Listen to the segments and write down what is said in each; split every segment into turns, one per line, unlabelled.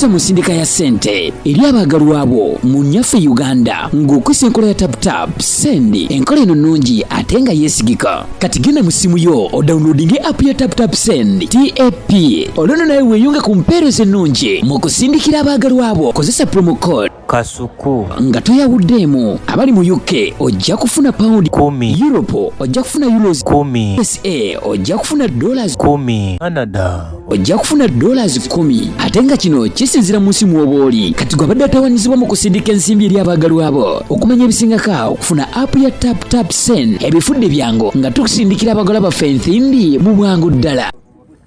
tukuza musindika ya sente eri abagalwa abo mu nyaffe Uganda ng'okwisa enkola ya tap send enkola eno nnungi ate nga yeesigika. Kati genda mu simu yo odownloadinge app ya tap send TAP olwono nawe weeyunge ku mpeereza ennungi mu kusindikira abagalwa abo. Kozesa promo code
Kasuku
nga toyawuddeemu. Abali mu UK ojja kufuna pound 10, Europe ojja kufuna euros 10, USA ojja kufuna dollars 10,
Canada
ojja kufuna dollars 10. Ate nga kino kisinzira mu nsi mw'obaoli. Kati gwe abadde atawanyizibwa mu kusindika ensimbi eri abagalwa abo. Okumanya ebisingako okufuna app ya tap send ebifudde byangu nga tukusindikira abagalwa baffe ensimbi mu bwangu ddala.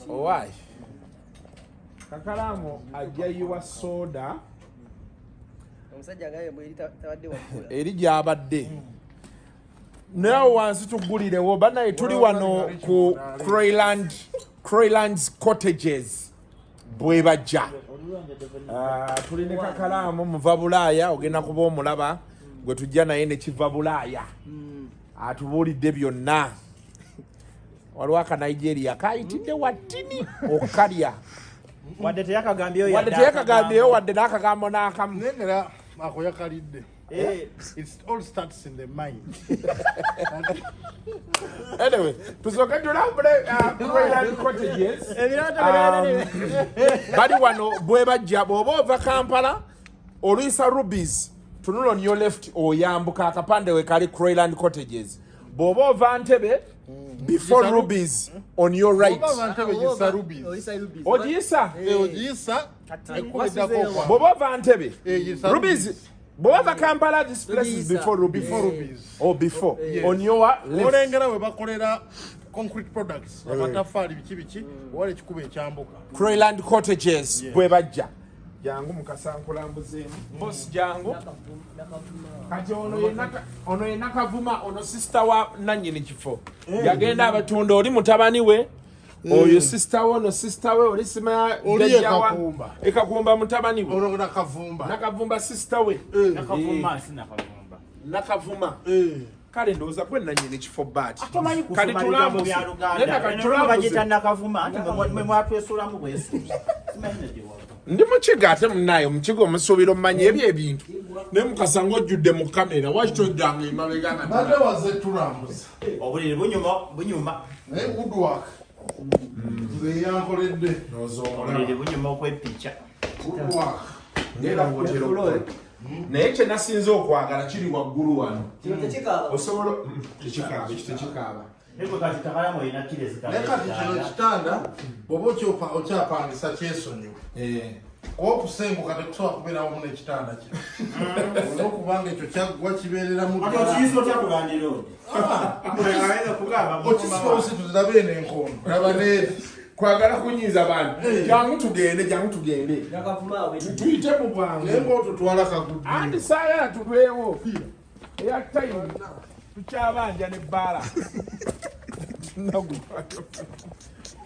Owaayi Kakalamu ajja yiwa soda eri gy'abadde naye wansi tugulirewo banaye tuli wano ku Croylands Cottages bwe bajja. Tuli ne Kakalamu muva Bulaaya ogenda kuba omulaba gwe tujja naye ne kiva Bulaaya atubuulidde byonna. Waliwo aka Nigeria kayitidde wattini okukalya
wadde teyakagambyeyo
wadde n'akagambo n'akamu.
It all starts in the mind.
Anyway, tusooke tulambule Croyland Cottages. Bali wano bwe bajja bw'oba ova Kampala oluyisa Rubies tunula on your left oyambuka akapande we kali Croyland Cottages. Bw'oba ova Ntebe before Rubies on your right. Ogiyisa? Bw'oba ova Ntebe Rubies. Bw'ova Kampala, this place is before Rubies. Oh, before. Yes. On your left.
Olengera we bakolera concrete products. Amatafari biki wale ekikuba ekyambuka.
Croyland Cottages bwe bajja. Jangu mukasankulambuzeemu. Boss jangu. Kati ono ye Nakavuma ono sister wa nannyini kifo. Yagenda abatunda oli mutabani we. Oyo sister we ono sister we oli sima
Jajjawa
Ekakumba mutabani we.
Ono Nakavumba
sister we. Nakavuma. Kale ndowooza gwe nannyini kifo bati.
Kale tulambuze. Bagita Nakavuma ate mwe mwatwesulamu bwesu.
Ndi mukiga ate munayo mukiga omusuubira omumanya ebyo ebintu naye mukasa ng'ojjudde mu kamera wakitojjanga emabega nga
badde waze tulambuza
obuliri bunyuma
naye woodwork nze yankoledde
obuliri bunyuma okwepica
woodwork
ngera kutero naye kye nasinze okwagala kiri waggulu wano osobola tekikaaba
nekati kino kitanda bwoba okyapangisa kyesonyiwe okusenguka tekusobola kubeerawo mu nekitanda kino olwokubanga ekyo kyaggwa kibeereramu okisibaosi tuzirabe n'enkono raba neeri
kwagala kunyiza bantu jangu tugende tuyite mu bwangu
naye ngaotutwala kaguddu
andi saayala tulwewo eya time tukyabanja nebbaala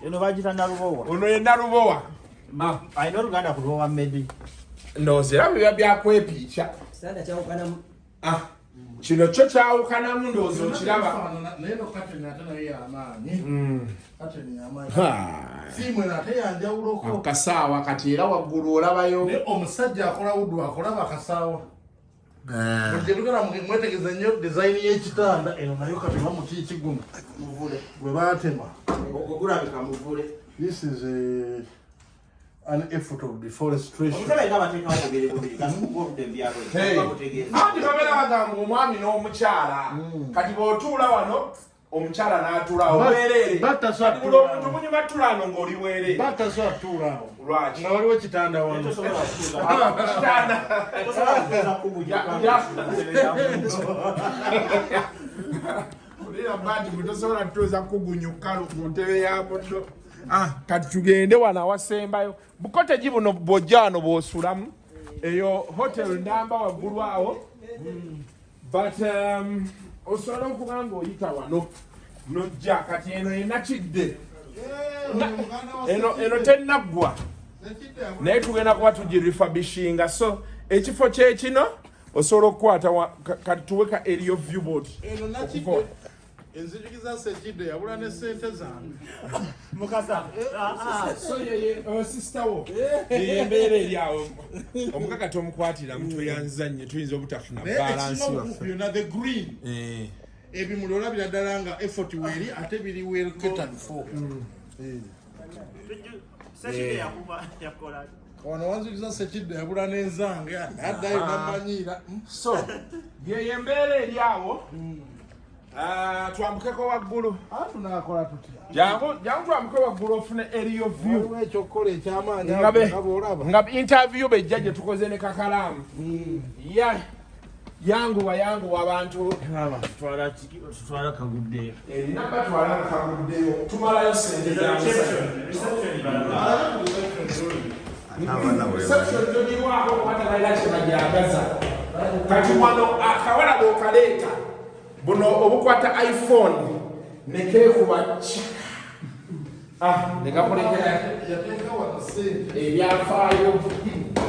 eno bagita Nalubowa
ono ye Nalubowa
ayina oluganda ku Lubowa Medi
ndowooza era biba byakwepiica kino kyo kyawukanamu ndowooza okiraba
naye no kateni ate naye yamaanyi kateni yamaanyi siimwe ate yanjawuloko
akasaawa kati era waggulu olabayo
naye omusajja akola woodwork olaba akasaawa Mujjebikala mwetegeza nnyo design y'ekitanda eno nayo kati bamuti kigumu muvule bwe baatema
ogulabika muvule.
This is an effort of deforestation.
Andi babeera bagamba omwami n'omukyala kati bw'otuula wano omukyala n'atuulawo weereere omuntu munyuma tulaano ng'oli weereere
batasobola tuulaawo
lwaki
nga waliwo ekitanda wano
olera bandi mutosobola tutuuza kugunyukalu ku ntebe ya muddo. Kati tugende wano awasembayo Bukoteji buno bw'ojja wano bw'osulamu eyo hotel namba waggulu awo but osobola okuba ng'oyita wano nojja kati eno enakidde eno tennaggwa naye tugenda kuba tugirefabishinga so ekifo kyekino osobola okukwata kati tuweka eriyo viewboard
Enzijukiza Sekidde yabula ne ssente zange.
Mukasa.
So ye sister wo. Embeera eri awo. Omukaka tomukwatira mutwe yanzanye tuyinza obutafuna balance waffe.
Byonna the green. Ebimuli olabira ddala nga effort weeri ate biri well catered for.
Sekidde yakola.
Wano wanzijukiza Sekidde yabula n'enzange addayo n'amanyiira.
So ye embeera eri awo. Twambukeko waggulu.
Tunakola tutya?
Jangu twambuke waggulu ofune eriyo view.
Waliwo ekyokukola eky'amaanyi
nga interview bejja gye tukoze ne Kakalamu. Yanguwa abantu.
Tutwala kaguddeyo.
Namba twala kaguddeyo. Tumalayo sente zange. Reception toniwako kwatalaira kyebajagaza. Kati wano akawala bw'okaleeta. Buno obukwata iPhone nekekuba nekakolekera ebyafaayo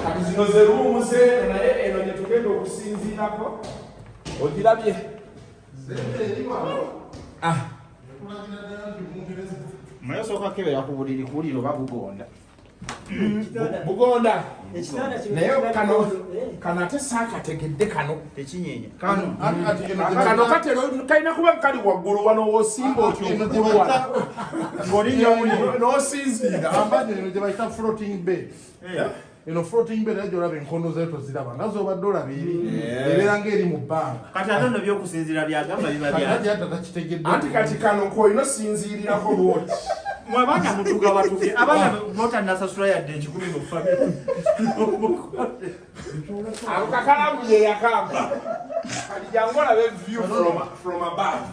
kati zino ze ruumu zeeno naye eno gye tugenda okusinziirako ogirabye
Mayo sooka kebera ku buliri kuwulira oba bugonda.
Bugonda naye kano ate saakategedde kano
Tekinyeenya.
kano katero kalina kuba kali waggulu wano w'osimba otyo omugulu wano ng'olinnya n'osinziira.
Ambaje eno gye bayita floating bed. Eno floating bed ejo olaba enkondo zeeto ziraba nga z'obadde olaba eri ebeera ng'eri mu bbanga.
Kati ate nno by'okusinziira byagamba biba
Kati ate takitegedde.
Anti kati kano koyina osinziirirako lwoti.
Abaana mutuga batufye abaana botannasasula yadde 10 mu famire.
Ako Kakalamu ye yakamba. Kati jangu olabe view from above.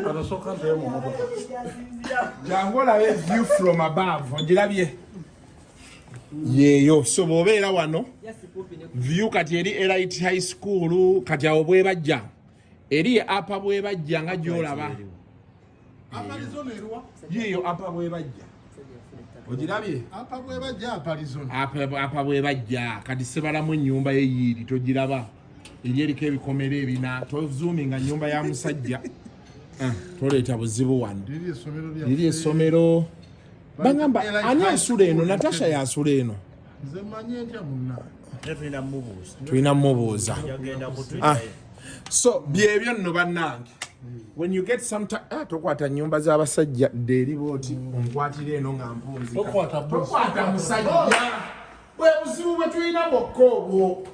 Atasooka nteyo mu motoka.
Jangu olabe view from above. Ogirabye? Yeeyo. So bw'obeera wano view kati eri Elite High School kati awo bwe bajja. Eri apa bwe bajja nga gy'olaba.
Apalizona eruwa?
Yeeyo apa bwe bajja. Ogirabye?
Apa bwe bajja apalizona.
Apa bwe bajja. Kati sebalamu ennyumba ye yiiri togiraba. Eri eriko ebikomero ebina. Tozoominga nnyumba ya musajja. Toleeta buzibu wano. Liri essomero. Bangamba ani asula eno? Natasha yasula eno.
Nze mmanyi ntya munna.
Tulina mmubuuza. So byebyo nno bannange. When you get some time, tokwata nyumba z'abasajja dderi booti onkwatira eno nga mpunzika. Tokwata musajja. Bwe buzibu bwe tulina bwokka obwo.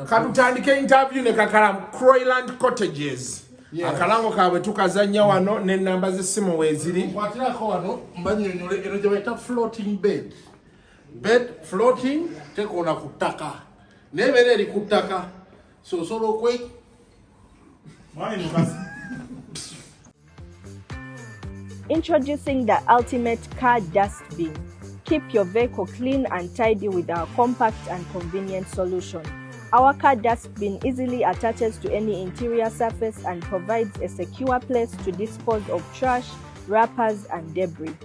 Katutandike interview ne Kakalamu Croyland Cottages. Akalango kaabwe tukazannya wano n'ennamba z'essimu weeziri.
Nkwatirako wano mbanyonyole eno gye bayita floating bed. Bed floating tekoona ku ttaka. N'ebeera eri ku ttaka. So osobola okwe
Introducing the ultimate car dustbin. Keep your vehicle clean and tidy with our compact and convenient solution. Our car dustbin easily attaches to any interior surface and provides a secure place to dispose of trash, wrappers, and debris.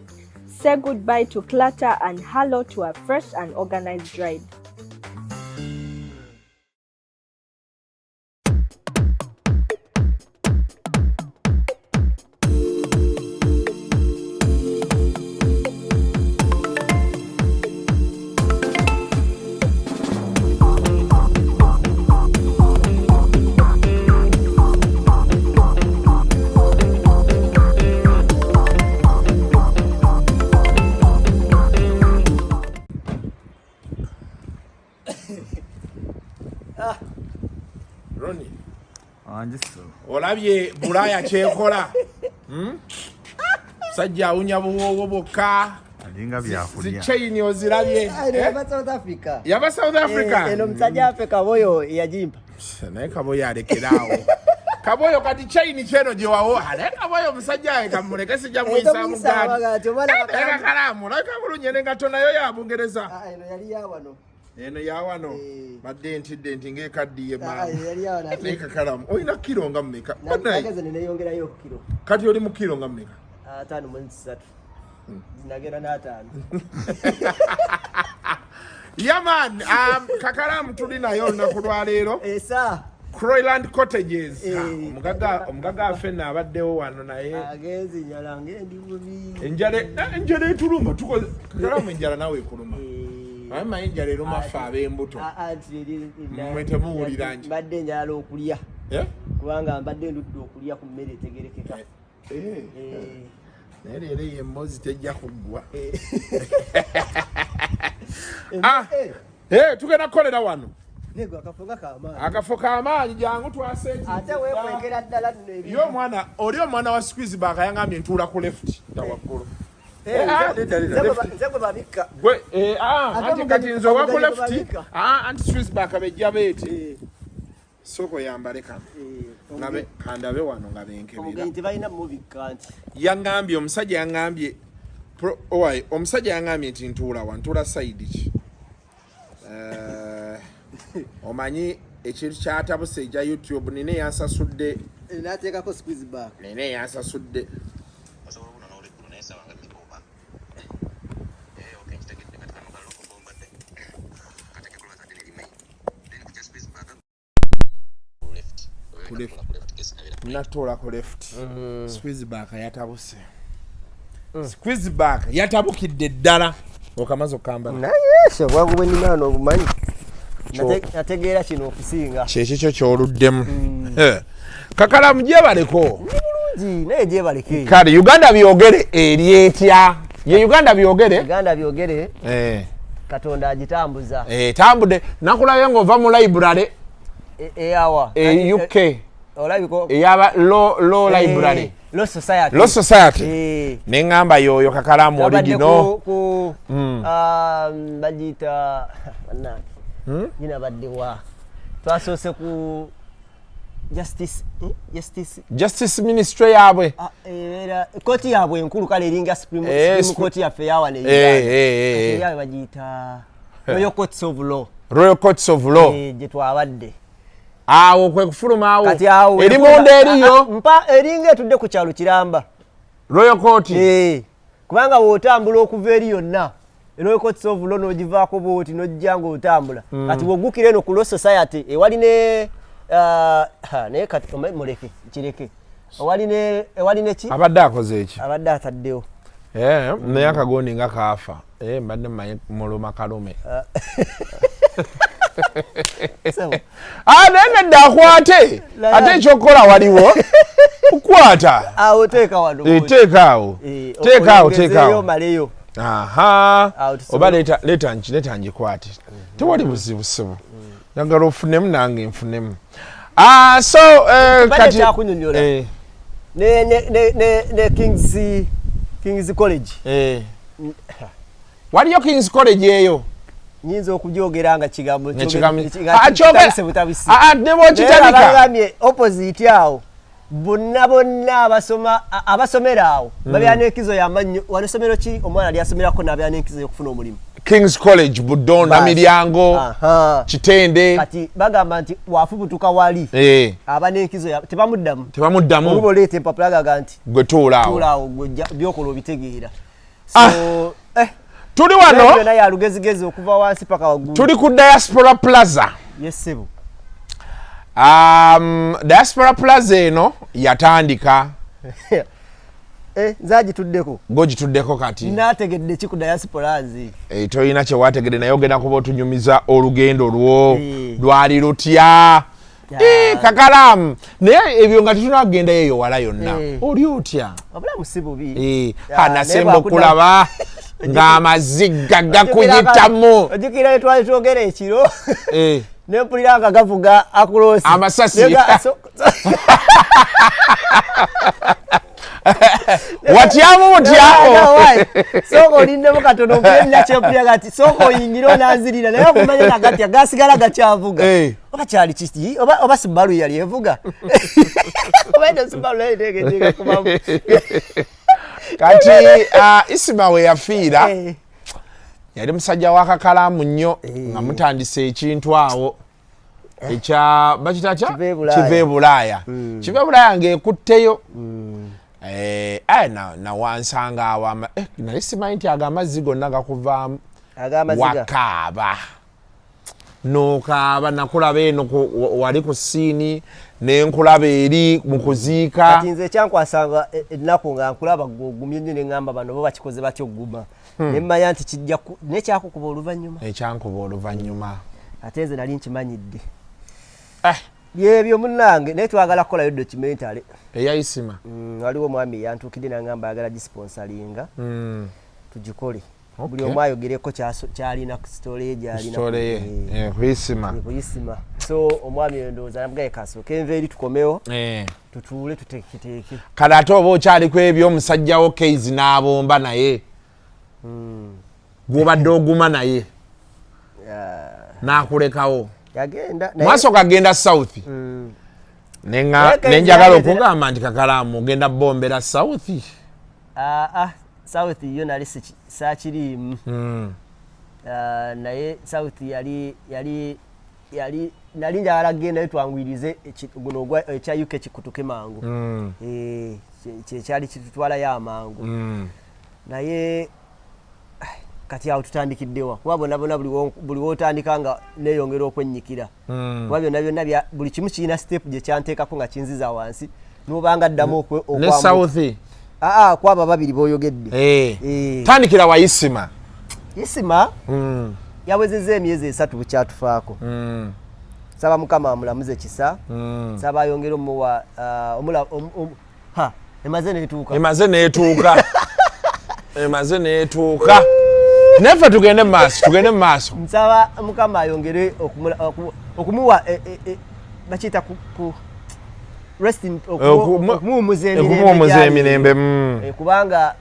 Say goodbye to clutter and hello to a fresh and organized ride.
Ronnie. Olabye Bulaaya kyekola. Sajja awunya buwoowo bwokka.
Alinga byakulya.
Zichaini ozirabye.
Yaba South Africa.
Yaba South Africa.
Eno msajja afe Kaboyo yajimpa.
Naye Kaboyo alekeraawo. Kaboyo kati chaini kyeno gye wawo. Ale Kaboyo musajja we kamuleke sijja muyisa mu gadi. Kakalamu laka bulunye n'engato nayo ya Bungereza.
Eno yali yawano.
Eno yawano. Badde ntidde ng'ekaddiye maama.
Yali yawano.
Naye Kakalamu olina kiro nga mmeka?
Nageze neyongerayo kilo.
Kati oli mu kiro nga mmeka?
5.3. Nagera na 5.
Yeah man, Kakalamu tuli nayo olunaku lwa leero.
Esa.
Croyland Cottages. Omugaga afenna abaddewo wano naye.
Agenzi njala ngendi bubi.
Enjala etuluma tukoze Kakalamu enjala nawe ekuluma. Amanyi enjala eruma ffe ab'embuto. Mwete muwulira nje.
Mbadde njala okulya. Kubanga mbadde ndudde okulya ku mmere etegerekeka.
Naye leero ye emboozi tejja kuggwa. Tugenda kukolera wano.
Nego akafoga k'amaanyi.
Akafo k'amaanyi jangu twaseeti.
Ate weekwekera ddala tuno ebyo.
Oli omwana wa squeeze bakayangambye ntuula ku left tawaggulu.
Nze gwe babikka.
Anti kati nze owa ku left anti squeeze bakabejja beeti. Soko yambale kano. Kandabe wano nga benkebera.
Omugenyi tebalina mubikka nti.
Yangambye omusajja yangambye omusajja yangambye nti ntuula wa ntuula side ki. Omanyi ekintu kyatabuse ekya YouTube nine yansasudde.
N'ateekako squeeze back.
Nine yansasudde. Natola ku left. Squeeze back yatabuse. Squeeze back yatabukidde ddala. Okamaze okambala.
Naye bwangu bwe nina n'obumanyi. Nategeera kino okusinga.
Kyekyo ky'oluddemu. Kakalamu gyebaleko.
Bulungi naye gyebaleke.
Kale Uganda byogere eri etya? Ye Uganda byogere?
Uganda byogere. Katonda agitambuza.
Tambude nakulayo ng'ova mu library.
Awa.
UK.
Olabiko.
Eyaba law library.
Law Society.
Law Society. Neŋŋamba yoyo Kakalamu original.
Bagiyita bannange. Nyina badde wa. Twasoose ku Justice
Ministry yaabwe.
Era kooti yaabwe enkulu kale eringa Supreme Court yaffe yawa ne yaabwe bagiyita Royal Courts of Law.
Royal Courts of Law.
Gye twabadde.
Awo kwe kufuluma awo.
Kati awo.
Eri munda eriyo.
Mpa eringa etudde ku kyalo Kiramba.
Royal Court.
Kubanga wootambula okuva eri yonna. Royal Courts of Law n'ogivaako bw'oti n'ojja ng'otambula. Kati bw'oggukira eno ku Law Society ewali ne naye kati muleke kireke. Ewali ne ki?
Abadde akoze eki?
Abadde ataddewo.
Naye akagondi nga kaafa. Mbadde mmanyi muluma kalume. Naye nedda akwate. Ate ekyokukola waliwo. Kukwata.
Awo teeka wano.
Teeka awo. Teeka awo.
Maleyo.
Oba leta ngikwate. Tewali buzibusibu. Njagala ofunemu nange nfunemu. So
kati kyakunyonyola. Ne King's College.
Waliyo King's College eyo.
Nyinza okugyogera nga kigambo
butabisi. Nebo kitandika.
Opposite awo. Bonna abasomera awo. Babyanenkizo y'amannyo. Wano somero ki omwana lyasomerako n'abyanenkizo y'okufuna omulimu.
King's College Budonda Miryango Kitende.
Kati bagamba nti wafubutuka wali. Abanenkizo tebamuddamu. Olubo leete empapula gaga nti
gwe tuulaawo.
Tuulaawo byokola obitegeera. So
tuli wano.
Yona ya lugezigezi okuva wansi paka waggulu.
Tuli ku Diaspora Plaza.
Yes sebo.
Diaspora Plaza eno yatandika.
Zagituddeko.
Gogituddeko kati.
Nategedde ki ku Diaspora nzi.
Toyina kye wategedde naye ogenda kuba otunyumiza olugendo lwo. Lwali lutya. Kakalamu. Naye ebyo nga tetunagenda eyo wala yonna. Oli otya?
Obulamu si bubi.
Nasemba okulaba ng'amazigga gakuyitamu.
Ojjukira twali twogera ekiro. Nempulira nga gavuga akuloosi.
Amasasi. Watyamu mutyamu.
Soko olindemu katono mpulira kyempulira gati soko oyingira onanzirira naye okumanya nagatya gasigala gakyavuga. Oba kyali kiki oba Subaru yali evuga. Oba eno Subaru yali tegeteeka kubamu.
Kati Isima we yafiira yali musajja wa Kakalamu nnyo nga mutandise ekintu awo ekya bakitatya Kivebulaaya. Kivebulaaya ng'ekutteyo na wansanga awo naye simanyi nti ago amazzi gonna gakuvaamu wakaaba nokaaba nakulaba eno wali ku siini nenkulaba eri mu kuziika
kati nze kyankwasanga ennaku nga nkulaba gumye nnyo ne ŋŋamba bano bo bakikoze batyo guma ne mmanya nti kijja nekyakukuba oluvannyuma
ekyankuba oluvannyuma
ate nze nali nkimanyidde byebyo munnange naye twagala kukolayo documentary
eyayisima
waliwo omwami yantuukidde naŋŋamba ayagala gisponsalinga tugikole buli omu ayogereko kyalina ku sitole gyalina kuyisima so omwami ndowooza namugaye kasooka enva eri tukomewo tutuule tuteeketeeke
kale ate oba okyaliko ebyo omusajjawo keizi n'abomba naye gwobadde oguma naye n'akulekawo maaso kagenda south nenjagala okugamba nti Kakalamu ogenda bombera south
south yo nali saakiriimu naye south yali nali njagala gendayo twangwirize guno ekya UK kikutuke mangu kyekyali kitutwalayo amangu naye kati awo tutandikiddewa kuba bonna buli wootandika nga neeyongera okwennyikira kuba byonna byonna buli kimu kirina step gye kyanteekako nga kinziza wansi nobanga ddamu
ne south
kwaba babiri boyogedde
tandikira wayisima
isima yawezezza emyezi 3 bukyatufaako saba mukama amulamuze kisa saba ayongera omuwa emaze neetuuka nefe tugende mu maaso nsaba mukama ayongere okumuwa bakiyita okumuwumuza emirembe kubanga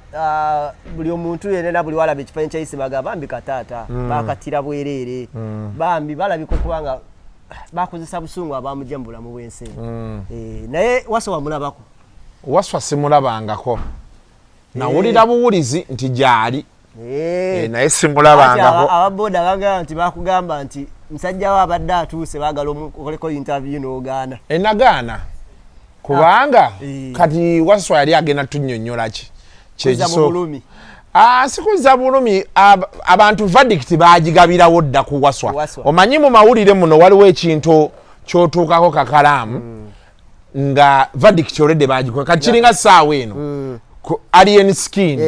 buli omuntu yenna buli walaba ekifaananyi kya Isimaga bambi kataata bakatira bwereere bambi balabika okubanga bakozesa busungu abamujja mu bulamu bw'ensi naye Waswa wamulabako?
Waswa simulabangako nawulira buwulizi nti gyali naye simulabangako.
Ababoda bagamba nti bakugamba nti musajja we abadde atuuse baagala omukoleko interview n'ogaana.
Nagaana kubanga kati Waswa yali agenda tunnyonnyola ki
kyekisooka.
Sikuza bulumi abantu verdict bagigabirawo dda ku Waswa. Omanyi mu mawulire muno waliwo ekintu kyotuukako Kakalamu nga verdict already bagikola kati kiringa ssaawa eno alien skin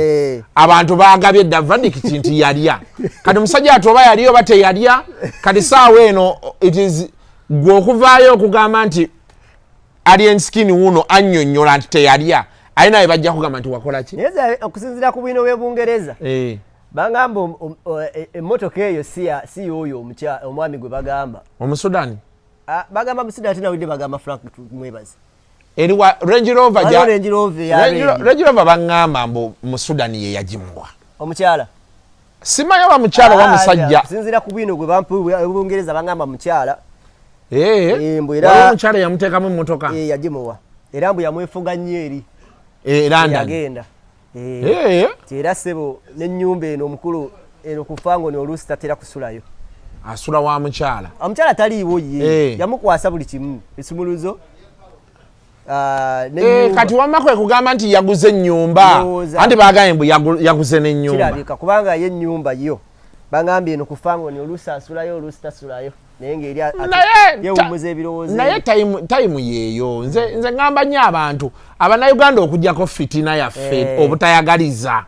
abantu bagabye dda verdict nti yalya kati omusajja atoba yaliyo bate yalya kati ssaawa eno it is gwe okuvaayo okugamba nti alien skin wuno annyonnyola nti teyalya ayina we bajja kugamba nti wakola ki?
Naye okusinziira ku bwino bw'Ebungereza bagamba emmotoka eyo si oyo omwami gwe bagamba
Omusudani
bagamba Musudani ate nawulidde bagamba Frank mwebazi
eriwa Range Rover baŋŋamba mbu Musudani ye yagimuwa
omukyala
simanyi oba mukyala wa musajja
okusinziira ku bwino gwe Ebungereza bagamba mukyala
waliwo omukyala yamuteekamu emmotoka
yagimuwa era mbu yamwefuga nnyo eri
yagenda
era ssebo n'ennyumba eno omukulu eno ku Fangoni oluusi tatera kusulayo
asula wa mukyala
omukyala taliiwo ye yamukwasa buli kimu esumuluzo
kati wamma kwe kugamba nti yaguze ennyumba anti bagambye mbu yaguze n'ennyumba
kirabika kubanga ye ennyumba yo bagambye eno ku Fangoni oluusi asulayo oluusi tasulayo naye ng'eri yewummuza ebirowoozo
naye tayimu yeeyo nze ŋŋamba nnyo abantu Abannayuganda okugyako fitina yaffe obutayagaliza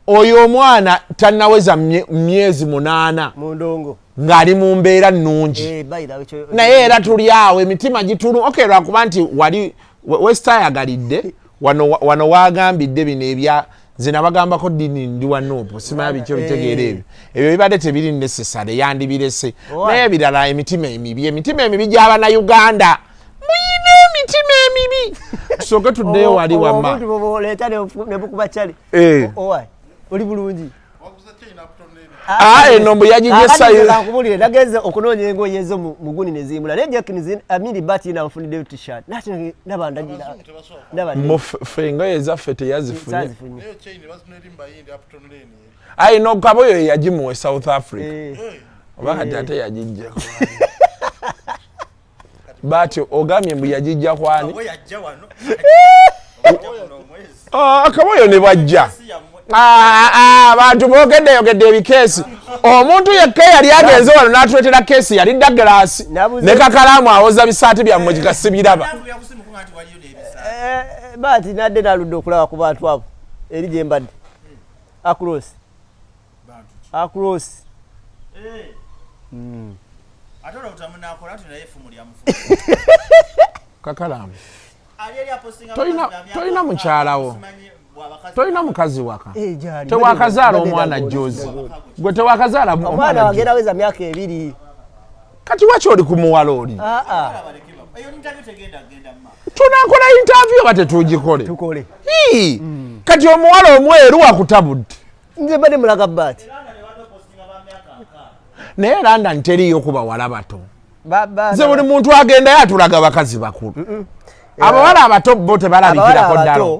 oyo omwana tannaweza myezi 8
mu ndongo
ng'ali mu mbeera nnungi naye era tuli awo emitima gitulu lwakuba nti wali wesitayagalidde wano wagambidde bino ebya nze nabagambako dini ndi wanuupu simanyi bikyo bitegeera ebyo bibadde tebiri necessary yandibirese naye ebirala emitima emibi gy'Abannayuganda muyina emitima emibi tusooke tuddeyo wali wamma
oli bulungi
eno mbu yagigyesayo
nagenze okunoonya engoye ezo mu guni ne zimbula naye jakini amiri bati nanfuniddeyo t-shirt
ffe engoye ezaffe teyazifunye no kaboyo yagimuwa South Africa oba kati ate yagijjako bati ogambye mbu yagijja kwani akaboyo ne bajja abantu boogedde ebikeesi omuntu yekka yali agenze wano n'atuleetera keesi yali Douglas ne Kakalamu awoza bisaati byammwe gigasibiraba
bati nadde naludde okulaba ku bantu abo eri gye mbadde across
Kakalamu tolina mukyalawo tolina mukazi waka tewakazaala omwana Jozi gwe tewakazaala
omwana wagenda weza myaka 2
kati waki oli ku muwala oli tunankola interview nga tetugikole
tukole
kati omuwala omweru wakutabudde
nze bade mulaga bati
naye London teriyo ku bawala bato nze buli muntu agenda yatulaga bakazi bakulu abawala abato bo tebalabikirako ddala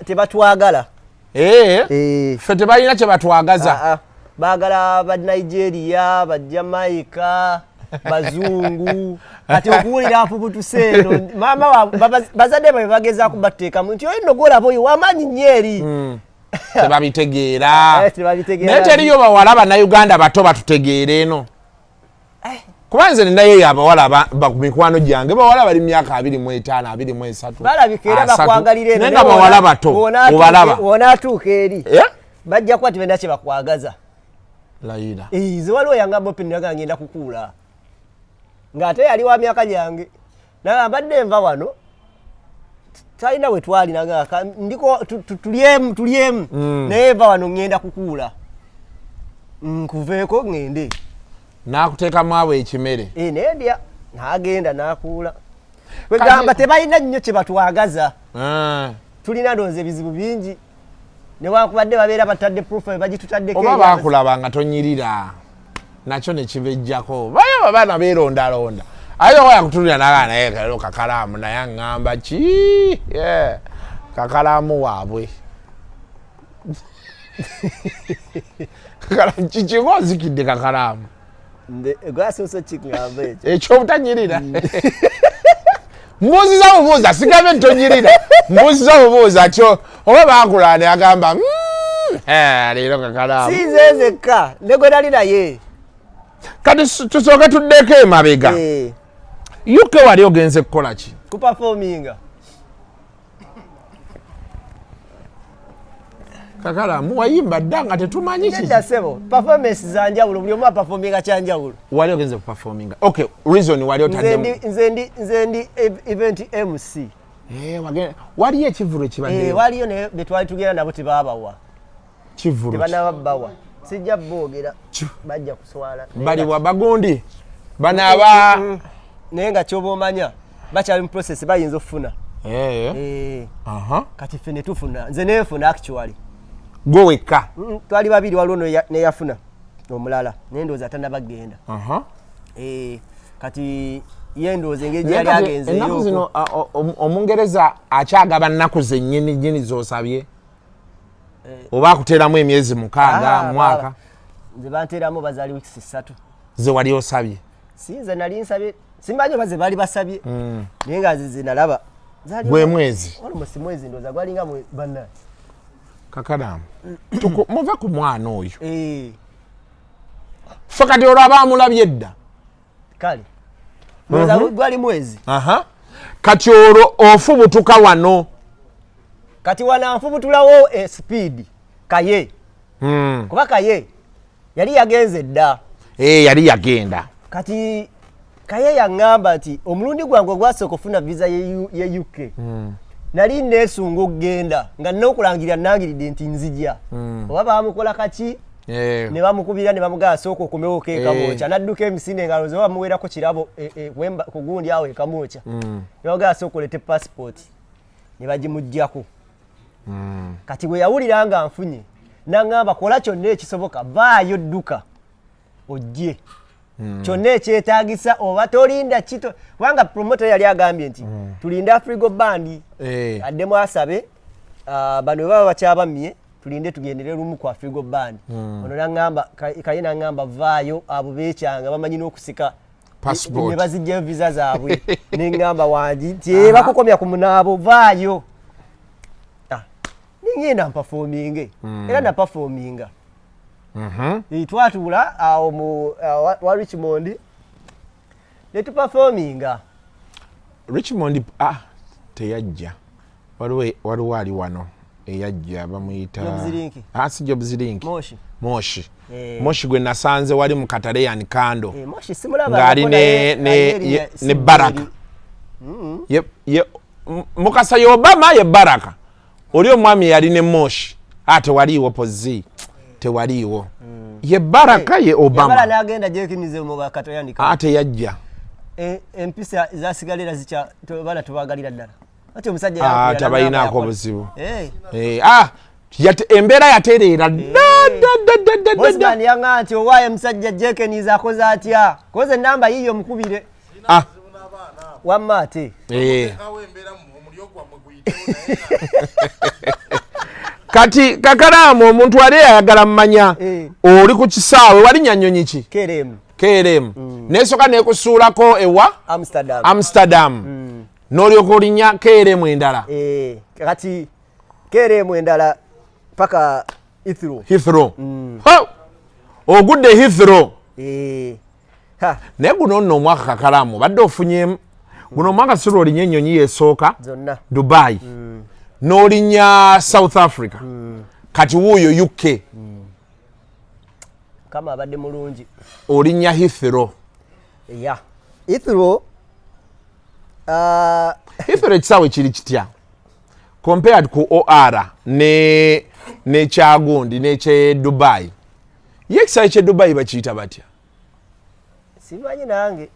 tebatwagala
ffe tebalina kye batwagaza
baagala ba Nigeria ba Jamaica bazungu kati okuwulira afubutusa eno maama bazadde babe bagezaako bateekamu nti oyo nno gwolaba oyo wamaanyi nnyo eri
tebabitegeera naye teriyo bawala bannayuganda bato batutegeera eno kuba nze ninayo abawala mikwano gyange bawala bali myaka 25 23
balabika era bakwagalira eno
naye nga bawala bato obalaba
wonaatuuka eri bajja kuba tibenda kye bakwagaza
layira
ze waliwo yangamba opiniraga ngenda kukuula ng'ate yali wa myaka gyange nagambadde nva wano talina we twali nagaka ndiko tulyemu naye va wano ngenda kukuula nkuveeko ngende
nakuteekamu abo ekimere
nendya nagenda nakuula wegamba tebalina nnyo kye batwagaza tulina ndowooza ebizibu bingi newakubadde babeera batadde profile bagitutaddeko
oba bakulaba nga tonyirira nakyo nekibejjako bayo abaana beerondalonda ayo wayakutulira nagaa naye kalo Kakalamu naye aŋŋamba ki Kakalamu waabwe Kakalamu kikiko ozikidde Kakalamu
gwasoso kiŋŋamba ekyo
ekyobutanyirira mbuuziza bubuuza sigabe ntonyirira mbuuziza bubuuza kyo oba bakulane agamba leero Kakalamu
sinzezekka negwe nali naye
kati tusooke tuddeko emabega yuke wali ogenze kukola ki
kuperforminga
Kakalamu wayimba dda nga tetumanyi
nedda sebo performance za njawulo buli omu aperforminga kyanjawulo
wali ogenze kuperforminga okay reason wali otaddemu
nze ndi event MC
waliyo ekivulu ekibadde
waliyo naye betwali tugenda nabo tebabawa
kivulu
tebanababbawa sijja boogera bajja kuswala
baliwa bagundi banaaba
naye nga kyoba omanya bakyali mu process bayinza okufuna kati ffe netufuna nze neefuna actually
gwe wekka
twali babiri waliwo neyafuna omulala naye ndowooza tanabagenda kati ye ndowooza engeri gyali agenze
ennaku zino omungereza akyagaba nnaku zennyini zosabye oba akuteeramu emyezi 6 mwaka
nze banteeramu bazaali wiiki 3
ze wali osabye
sinze nali nsabye simbanyi oba ze baali basabye naye nga ze nalaba
gwe mwezi
almost mwezi ndowooza gwalinga bannaye
Kakalamu muve ku mwana oyo ffe kati olwo abaamulabye edda
kale ndowooza gwali mwezi
kati olwo ofubutuka wano
kati wananfubutulawo speed kaye kuba kaye yali yagenze dda
yali yagenda
kati kaye yaŋŋamba nti omulundi gwange ogwasooka okufuna visa ye UK nali neesunga okugenda nga nnokulangirira nangiridde nti nzija oba bamukola kaki ne bamukubira ne bamugamba sooka okomewo keekamwoca nadduka emisinde engalo ze bamuweerako kirabo ku gundi awo ekamwoca ne bamugamba sooka olete passport ne bagimuggyako kati bwe yawulira nga nfunye naŋŋamba kola kyonna ekisoboka vaayo dduka ojje kyonna ekyetaagisa oba tolinda kito kubanga promoter yali agambye nti tulinde Afrigo band addemu asabe bano bwe baba bakyabamye tulinde tugendere lumu ku Afrigo band ono naŋŋamba kaye naŋŋamba vaayo abo beekyanga bamanyi n'okusika ne bazijjayo visa zaabwe neŋŋamba wangi nti bakukomya ku munaabo vaayo ningenda mpafominge era napafominga twatuula awo mu wa Richmond ne tuperforminga.
Richmond teyajja waliwo ali wano eyajja bamuyita si Jobs Link Moshi gwe nasanze wali mu katale yani kando ng'ali ne Baraka Mukasa ye Obama ye Baraka oli omwami yali ne Moshi tewaliiwo pozzi tewaliiwo ye Baraka ye Obama
n'agenda gyekinize mu bakatoyani
teyajja
empisa zasigalira zicha bana tubagalira ddala ati omusajja
tabayinaako buzibu embeera yatereera
Bosman yanga nti owaaye musajja jekeniza akoze atya koze namba yiyo mukubire wamma ate
kati Kakalamu omuntu wali ayagala mmanya oli ku kisaawe wali nyanyonyi ki KLM nesoka nekusuulako ewa Amsterdam n'olyoka olinya KLM endala
kati KLM endala paka
Heathrow ogudde Heathrow naye guno nno omwaka Kakalamu badde ofunyemu guno omwaka siro olinya ennyonyi yesooka Dubai n'olinya South Africa kati wuuyo UK
kama abadde mulungi
olinya Heathrow
Heathrow
ekisaawe kiri kitya compared ku OR ne kyagundi nekye Dubai ye ekisaawe kye Dubai bakiyita batya
simanyi nange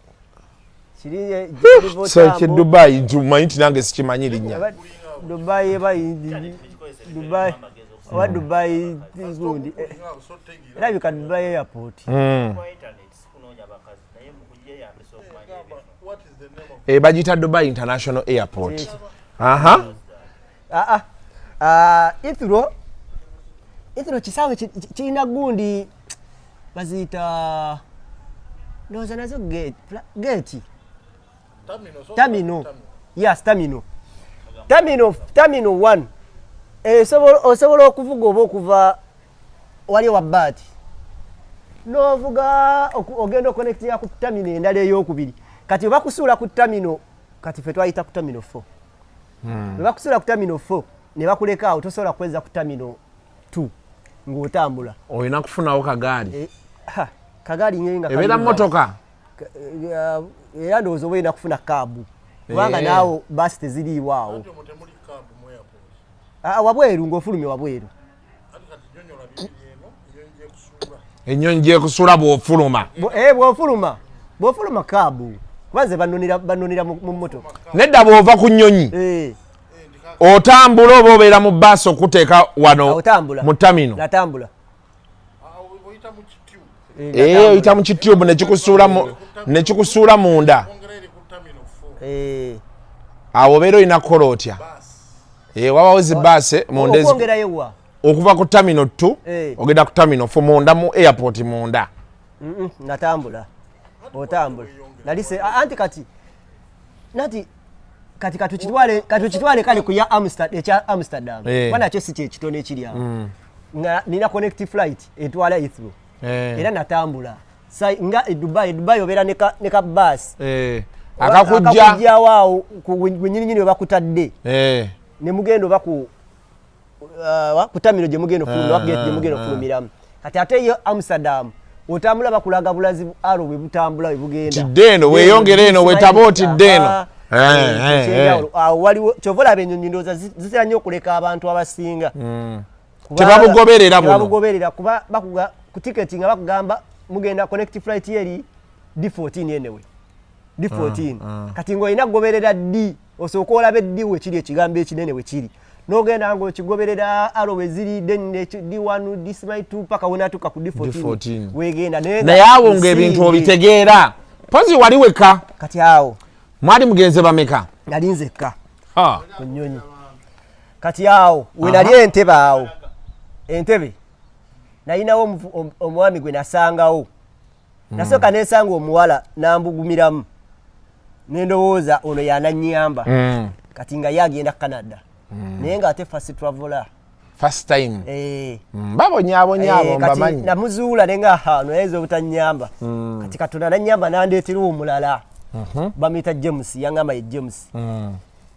ekisaawe kye Dubai ntumanyi nti nange sikimanyi linnya
Dubai gundi erabika Dubai airport
bagiyita Dubai International Airport
Heathrow kisaawe kirina gundi baziyita ndowooza nazo gate terminal terminal 1 osobola okuvuga oba okuva wali wabbati n'ovuga ogenda okonekitira ku terminal endala ey'okubiri kati oba kusuula ku terminal kati fe twayita ku terminal 4 oba kusuula ku terminal 4 ne bakuleka awo tosobola kweza ku terminal 2 ng'otambula
olina kufunawo kagaali
kagaali nyenga
ebeera motoka
era ndowooza oba olina kufuna kaabu kubanga naawo baasi teziriiwo awo wabweru ng'ofulumye wabweru
ennyonyi gyekusuula
bw'ofuluma kaabu kubanze banonera mu motoka
nedda bw'ova ku nnyonyi otambula oba obeera mu baasi okuteeka wano mu tamino
natambula
oyita mu kityubu nekikusuula munda awo obeera olina kukola otya wabawo zibaase okuva ku tamino 2 ogenda ku tamino 4 munda mu airport munda
natambula otambula nalise anti kati katukitwale kale ku ya Amsterdam bwana kyo si kyekitono ekiri awo nina connect flight etwala Heathrow era natambula nga Dubai obeera ne ka bus akakujja waawo ku nyinyi oba kutadde ne mugendo oba ku tamino gye mugendo fulumira gate gye mugendo fulumiramu kati ate yo Amsterdam otambula bakulaga bulazi alo bwe butambula bwe bugenda
tiddeno weeyongere eno wetaba otiddeno
waliwo kyovola abenyonyi ndowooza zitera nnyo okuleka abantu abasinga
tebabugoberera
kuba bakuga ku tiketi nga bakugamba mugenda connect flight eri D14 enewe D14 kati ng'olina kugoberera D osooka olaba eddi wekiri ekigambo ekinene wekiri n'ogenda ng'okigoberera alo we ziri then D1 D2 paka wenatuuka ku D14 weegenda
naye awo ng'ebintu obitegeera pozi wali weka
kati awo
mwali mugenze bameka
nali nzekka ku nnyonyi kati awo we nali entebe awo entebe nalinawo omwami gwe nasangawo nasooka nesanga omuwala nambugumiramu nendowooza ono yananyamba kati nga ye agenda Canada naye nga ate fast
first time babonyabonya abo mbamanyi
namuzuula nenga hano yaiza obutanyamba kati Katonda nanyamba nandeetera omulala bamuyita James yangamba ye James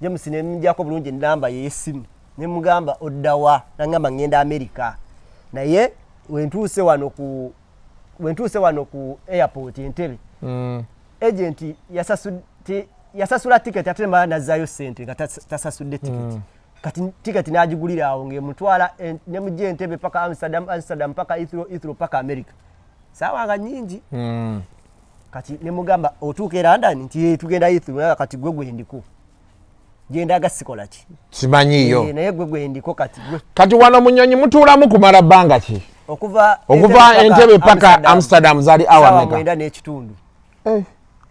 James nemujjako bulungi namba yesimu nemugamba oddawa nangamba ngenda America naye wentuuse wano ku airport Entebbe agent yasasula ticket ate mala nazaayo sente nga tasasudde ticket kati ticket najigulira awo ngemutwala nemujje Entebbe paka Amsterdam paka Heathrow paka America sawa nga nyingi kati nemugamba otuuka London nti tugenda Heathrow kati gwe ndiko genda gasikola ki
simanyiyo
naye gwe ndiko
kati wano munyonyi mutuulamu kumala bbanga ki okuva Entebbe paka Amsterdam zali awa meka
mwenda n'ekitundu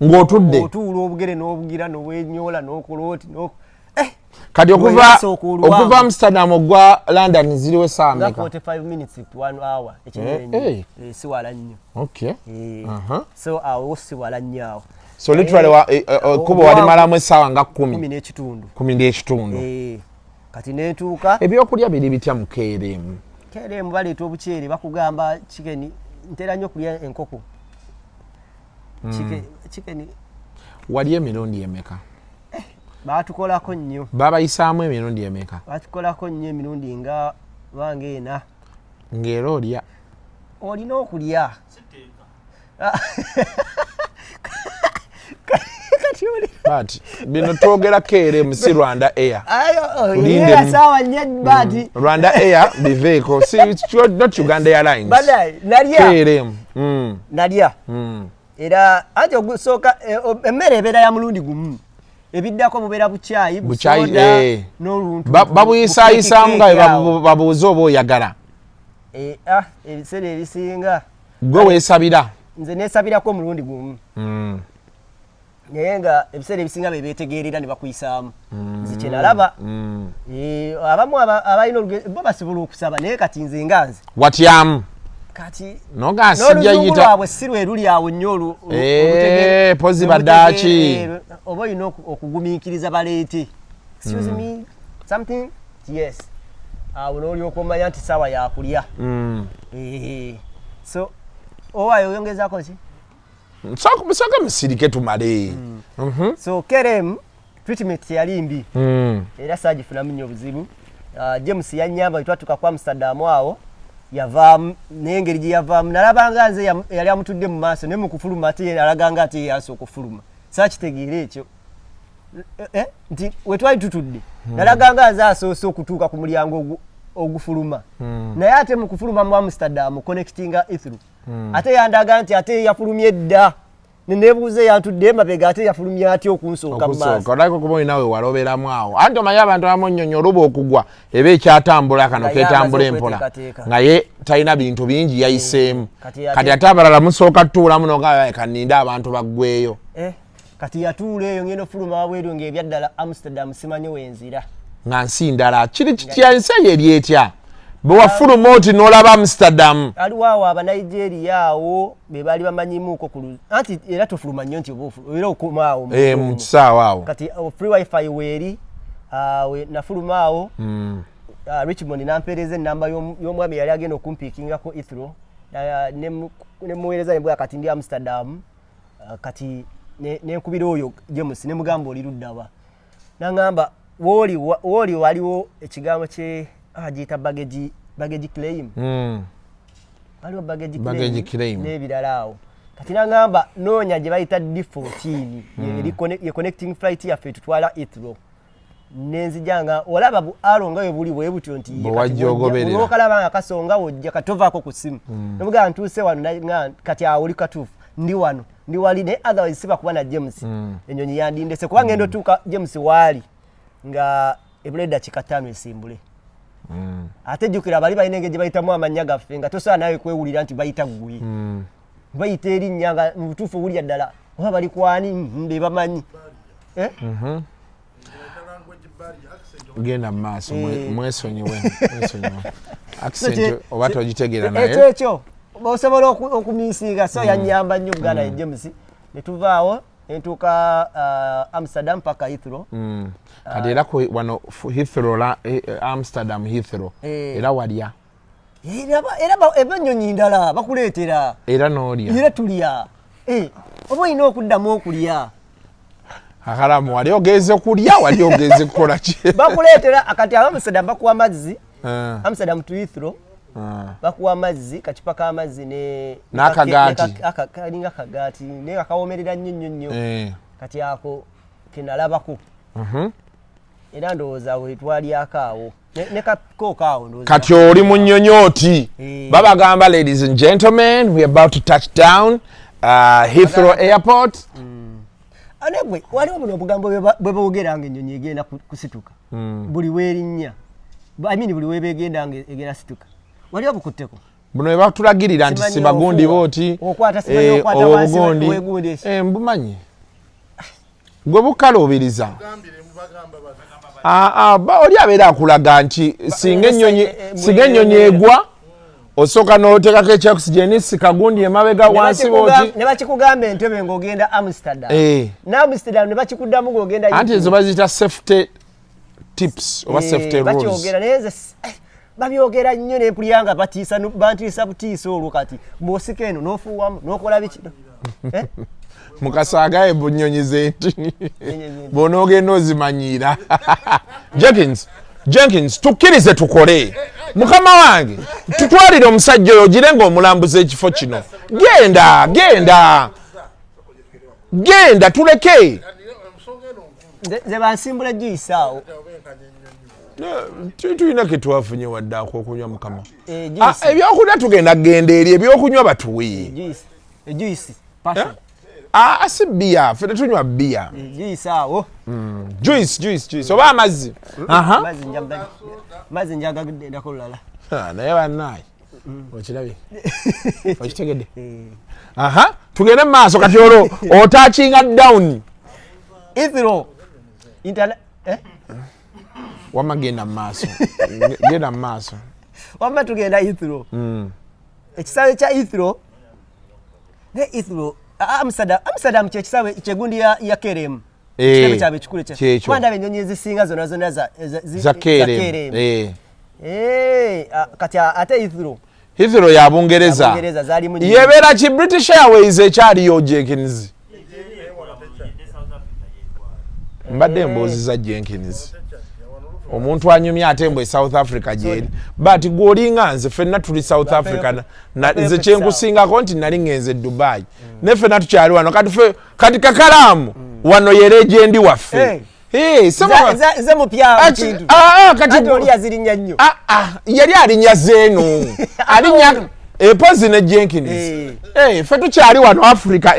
ng'otudde
otuula obugere n'obugira n'obwenyola n'okoloti
kati okuva Amsterdam ogwa London ziriwe saa meka
45 minutes to 1 hour ekinyenyi si wala nnyo so awo si wala nnyo awo
so literally kubo walimalamu essaawa nga 10 n'ekitundu
kati netuuka
ebyokulya biri bitya mu KLM
baleeta obuceere bakugamba chicken ntera nnyo kulya enkoko chicken
wali emirundi emeka
batukolako nnyo
babayisaamu emirundi emeka
batukolako nnyo emirundi nga bange ena
ng'era
olina okulya
but bino twogera KLM si Rwanda Air
sawa nnyo but
Rwanda Air biveeko si not Uganda Airlines KLM
nalya era ate ogusooka emmere ebeera ya mulundi gumu ebiddako bubeera bucaayi n'oluntu
babuyisaayisaamu nga babuuza oba oyagala
ebiseera ebisinga
gwe weesabira
nze neesabirako omulundi gumu naye nga ebiseera ebisinga bebeetegeerera ne bakuyisaamu nze kye nalaba abamu abalina bo basobola okusaba naye kati nze nga nze
watyamu
kati
n'oluzungu
lwabwe si lwe luli awo nnyo
pozi baddaaki
oba olina okugumiikiriza baleete excuse me something yes awo n'olyoka omanya nti sawa yakulya so owaayo oyongezaako ki
musooke musirike tumale
so KLM treatment yali mbi era saagifunamu nnyo obuzibu James yannyamba etwatuka ku Amsterdam awo yavaamu n'engeri gye yavaamu nalabanga nze yali amutudde mu maaso naye mu kufuluma ate alaganga ate yasooka okufuluma saakitegeera ekyo nti we twali tutudde nalaganga nze asoose okutuuka ku mulyango ogufuluma naye ate mu kufuluma mu Amsterdam connectinga Heathrow ate yandaga nti ate yafulumye dda neneebuuze yantudde emabega ate yafulumye atya okunsooka mu maaso
olayiko kuba olinawe waloberamu awo anti omanyi abantu abamu nnyonyo oluba okugwa eba ekyatambula kano ketambula empola naye talina bintu bingi yayiseemu kati ate abalala musooka tutuulamu noga kaninde abantu baggweyo
kati yatuula eyo ngenda ofuluma wabweru ng'ebyaddala Amsterdam simanyi wenzira
nga nsi ndala kiri kityansi eyo eri etya bwe wafuluma oti n'olaba Amsterdam
aliwo awo Abanigeria awo be baali bamanyimuuko anti era tofuluma nnyo nti era okoma awo
mu kisaawa awo
kati free wifi weeri nafuluma awo Richmond nampeereza ennamba y'omwami yali agenda okumpiikingako Heathrow nemuweereza nebwa kati ndi Amsterdam kati nenkubira oyo James nemugamba oli luddawa nangamba wooli waliwo ekigambo kye agiyita baggage claim waliwo baggage claim n'ebirala awo kati nangamba noonya gye bayita D14 ye connecting flight yaffe tutwala Heathrow nenzijanga olaba bu alo nga bwe buli bwe butyo nti okalaba nga kasonga wojja katovaako ku simu nobuga ntuuse wano kati awo oli katuufu ndi wano ndi wali ne otherwise siba kuba na James enyonyi yandindese kuba ngendo tuuka James waali nga ebuleda kikatano esimbule ate jukira bali balina engeri gye bayitamu amannya gaffe nga tosobola nawe kwewulira nti bayita ggwe bayita erinnya nga mu butuufu owulya ddala oba bali kwani be bamanyi
genda mu maaso mwesonyiwe accent oba togitegeera naye
ekyo osobola okumisinga so yannyamba nnyo Buganda ye James ne tuvaawo entuuka Amsterdam paka Heathrow.
Kati era wano Heathrow Amsterdam Heathrow era walya
era ebyonnyonyi ndala bakuleetera
era n'olya
era tulya oba olina okuddamu okulya
Kakalamu wali ogeze kulya wali ogeze kukola ki
bakuleetera kati Amsterdam bakuwa amazzi Amsterdam to Heathrow bakuwa amazzi kacupa k'amazzi
n'akagaati
kalinga akagaati naye kakawomerera nnyo kati ako kenalabako era ndowooza we twalyako awo ne kakooka awo ndowooza
kati oli mu nnyonyooti babagamba ladies and gentlemen we are about to touch down Heathrow Airport
anegwe waliwo buno obugambo bwe boogera nga ennyonyi egenda kusituka buli weerinnya buli webeegendanga egenda situka waliwo bukutteko
buno we batulagirira nti si bagundi booti obugundi mbumanyi gwe bukalubiriza oli abeera akulaga nti singa ennyonyi egwa osooka n'oteekako ekyoxygen si kagundi emabega wansi booti
ne bakikugamba entebe ng'ogenda Amsterdam ne Amsterdam ne bakikuddamu ng'ogenda
anti ezo baziyita safety tips oba safety rules
bakyogera naye babyogera nnyo n'empulira nga bantiisa butiisa olwo kati bw'osika eno n'ofuuwamu n'okola biki
mukasaagaye bunyonyi z'entini bw'onoogenda ozimanyiira Jenkins tukkirize tukole mukama wange tutwalire omusajja oyo ogire ng'omulambuza ekifo kino genda tuleke
nze bansimbula Joyce awo
tulina ke twafunye wadde akokunywa mukama ebyokulya tugenda kgenda eri ebyokunywa batuwe
Joyce
si bbiya ffe tetunywa bbiya
Joyce awo
Joyce oba amazzi
mazzi njagaddako lulala
naye bannaayi okirabye okitegedde tugende mu maaso kati olwo otachinga down
Heathrow
wamma genda mu maaso
wamma tugenda Heathrow ekisaawe kya Heathrow ne Heathrow Amsterdam kyekisaawe kyegundi ya KLM ekisaawe kyabwe ekikulu kyekyo ndaba ennyonyi ezisinga zonna za KLM kati ate Heathrow
ya Bungereza yebeera ki British Airways ekyaliyo Jenkins mbadde mbuuziza Jenkins omuntu anyumya ate mbwe South Africa gyeri but gwolinga nze ffenna tuli South Africa nze kyenkusingako nti nali ngenze Dubai ne ffenna tukyali wano kati Kakalamu wano ye legend waffe
nze mupya kati oli yazirinnya nnyo
yali alinnya zeeno alinnya epozi ne Jenkins ffe tukyali wano Africa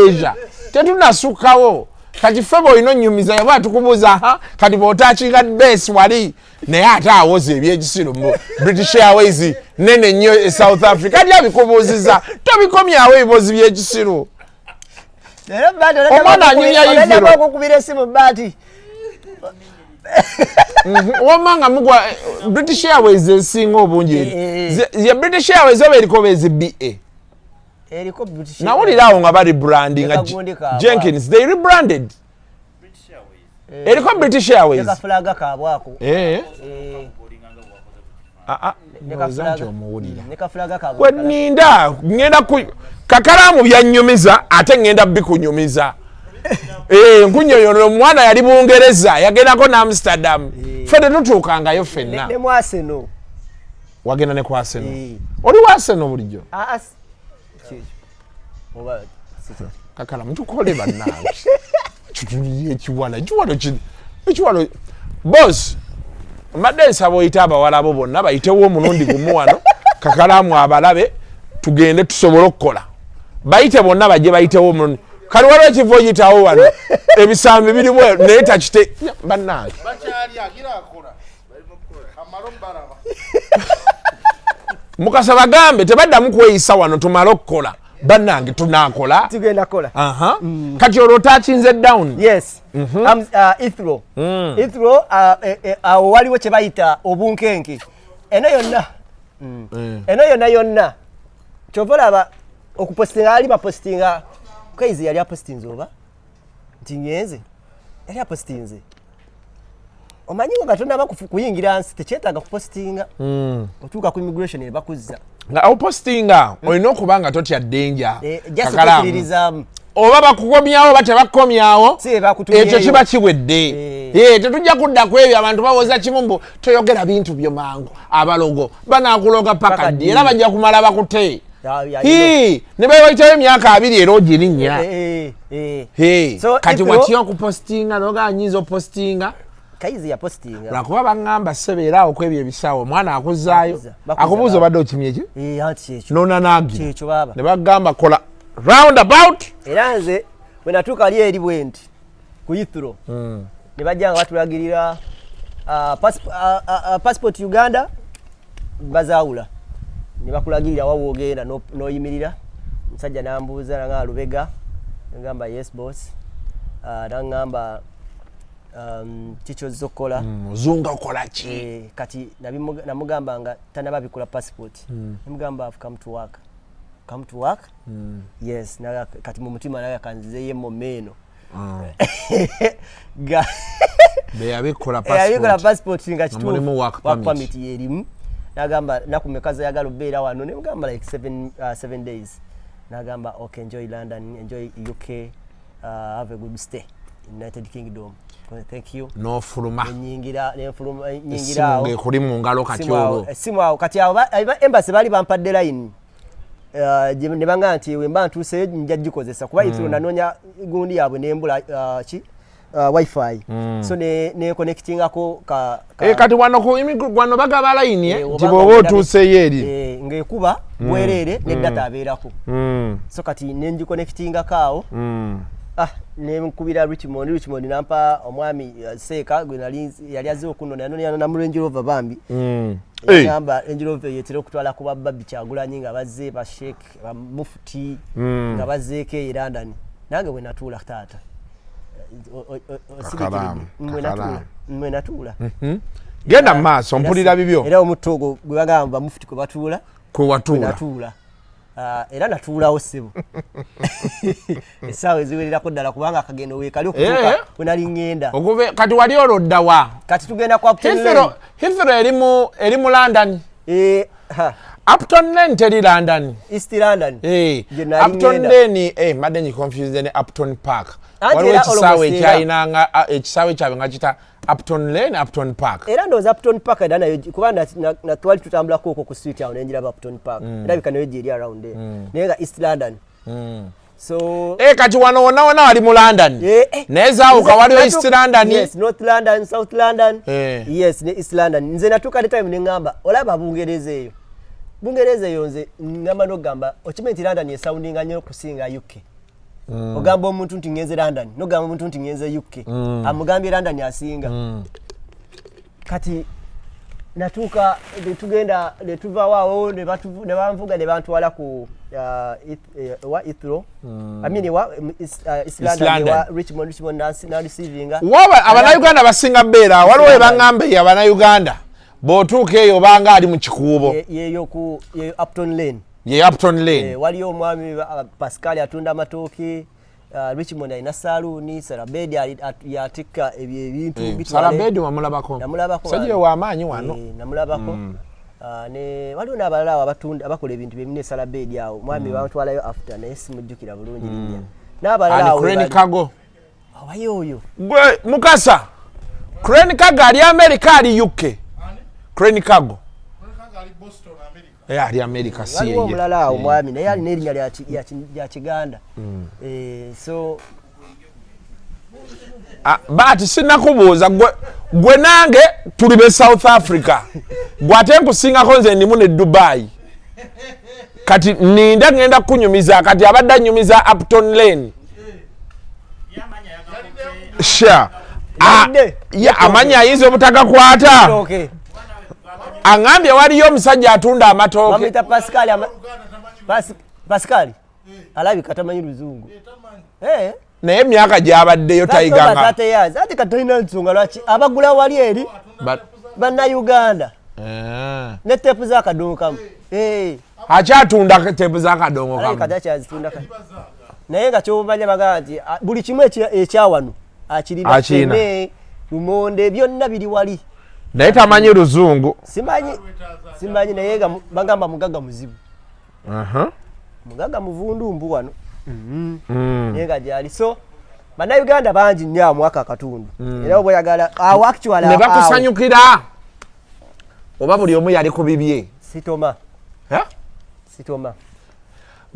Asia tetunasukkawo kati ffe bw'olina onnyumiza yaba tukubuuza kati bw'otachinga base wali naye ate awoza ebyekisiru mu British Airways nene nnyo e South Africa kati abikubuuziza tobikomyawo ebibozi by'ekisiru omwana anyumya
okukubira esimu baati
wamanga mugwa British Airways esinga obungi ye British Airways oba eriko bezi BA nawulira awo nga bari branding Jenkins they rebranded eriko British Airways
yakafulaga kabwako
nti omuwulira
nekafulaga kabwako
kweninda ngenda Kakalamu byanyumiza ate ngenda bikunyumiza nkunyoyono omwana yali Bungereza yagendako ne Amsterdam ffe tetutuukangayo ffenna
ne mwaseno
wagenda ne kwaseno oli waseno bulijjo Kakalamu tukole bannange kitulire ekiwalo boss mbadde nsaba oyita abawala abo bonna bayitewo omulundi gumu wano Kakalamu abalabe tugende tusobole okukola bayite bonna bajje bayitewo omulundi kali waliwo ekifo oyitawo wano ebisambi birimu naye takite bannange Mukasa bagambe tebaddamu kweyisa wano tumale okukola bannange tunakola
tugenda kola
kati olwo otachinze down
Heathrow awo waliwo kye bayita obunkenke eno yonna kyova olaba okupostinga ali bapostinga Kaize yali apostinze oba nti ngenze yali apostinze omanyi nga tonaba kuyingira nsi tekyetaaga kupostinga otuuka ku immigration ne bakuzza
nga opostinga olina okuba nga totya ddenja
Kakalamu
oba bakukomyawo oba tebakukomyawo ekyo kiba kiwedde tetujja kudda ku ebyo abantu bawoza kimu mbu toyogera bintu byo mangu abalogo banaakuloga paka ddi era bajja kumala bakute ne bewayitayo emyaka 2 era ogirinnya kati watya okupostinga noga anyinza opostinga
Kaize ya postinga
lwakuba baŋŋamba sebeeraawo ku ebyo ebisaawo omwana akuzzaayo akubuuza obadde okimye ekyo nonanagi
kyekyo baba
ne bagamba kola roundabout
era nze bwe natuuka ali eri bwe nti ku ithro ne bajja nga batulagirira passport Uganda bazaawula ne bakulagirira wawo ogenda n'oyimirira musajja n'ambuuza nanga Lubega ngamba yes boss nangamba kikyozza okukola
muzunga okola ki
kati namugamba nga tanaba bikola passport namugamba I've come to work yes kati mu mutima naye kanzizeyo mu meeno
beyabikola
passport nga kituufu work permit yerimu nagamba nakumekaza yagala obeera wano nemugamba like 7 days nagamba okay enjoy London enjoy UK have a good stay United Kingdom thank you
no fuluma
nyingira
kuli mu ngalo kati olwo
simu kati embassy bali bampadde line ne banga nti wemba ntuse njja gikozesa kuba ithro nanonya gundi yabwe nembula wifi so ne connectingako
kati wano bagaba line tibobo otuse yeri
ngekuba bwerere ne data abeerako so kati nenji connectingako nemukubira Richmond nampa omwami Seeka gwe yali azze okunona nanonya na Range Rover bambi yamba Range Rover yetera okutwala ku babbi Kyagulanyi nga bazze ba Sheikh ba Mufti nga bazzeeko e London nange bwe natuula taata mwe natuula
genda maaso mpulira bibyo
era omutto ogwo gwe bagamba Mufti kwe batuula natuula era natuulawo ssebo essaawa eziwererako ddala kubanga akagendo weekali okutuuka we nali ŋŋenda
kati wali oloddawa
kati tugenda ku
Heathrow eri mu London Upton Lane teri London
East London
Upton Lane madde nyi confused ne Upton Park waliwo ekisaawe kyabwe nga kita Upton Lane Upton Park
era ndowooza Upton Park era nayo kuba twali tutambulako okwo ku street awo nenjiraba Upton Park erabika nayo gyeri around there naye nga East London so
kati wano wonna wali mu London naye zaawuka waliwo East London
yes North London South London yes ne East London nze natuuka ne time ne ŋŋamba olaba Bungereza eyo nze ŋŋamba n'ogamba okimanyi nti London esoundinga nnyo okusinga UK ogamba omuntu nti ngenze London nogamba omuntu nti ngenze UK amugambye London asinga kati natuuka tugenda netuvaawo ne banvuga ne bantwala ku wa Ithro East London wa Richmond na receivinga
waba abanauganda basinga beera waliwo ebaŋŋambe abanauganda bw'otuuka eyo obanga ali mu kikuubo
yeyo Upton Lane
Upton Lane
waliyo omwami Pascal atunda amatooke Richmond alina saluuni Sarabedi yatikka ebyo ebintu
Sarabedi wamulabako sajja w'amaanyi wano
namulabako ne waliwo n'abalala abatunda abakola ebintu byemine Sarabedi awo mwami bamutwalayo after naye simujjukira bulungi linnya n'abalala awo
Crane Cargo
awayoyo
gwe Mukasa Crane Cargo ali America ali UK Crane Cargo ali America si
waliwo omulala awo mwami naye alina erinnya lya Kiganda so
but sinakubuuza gwe nange tuli be South Africa gwate nkusingako nze ndimu ne Dubai kati ninda ngenda kunyumiza kati abadde anyumiza Upton Lane sure amanya ayinza obutagakwata aŋŋambye waliyo omusajja atunda amatooke
bamuyita Pascal alabika tamanyi luzungu
naye emyaka gy'abaddeyo tayiganga
ate katalina nsonga lwaki abagula wali eri bannayuganda ne teepu z'akadongo kamu
akyatunda teepu z'akadongo kamu
kati akyazitunda naye nga kyomanya bagamba nti buli kimu ekyawano akirina ffene lumonde byonna biri wali
naye tamanyi luzungu
simanyi naye nga bagamba mugaga muzibu mugaga muvundumbu wano naye nga gyali so bannayuganda bangi nnyo mwaka akatundu era obweyagala actually
ne bakusanyukira oba buli omu yali ku bibye
sitoma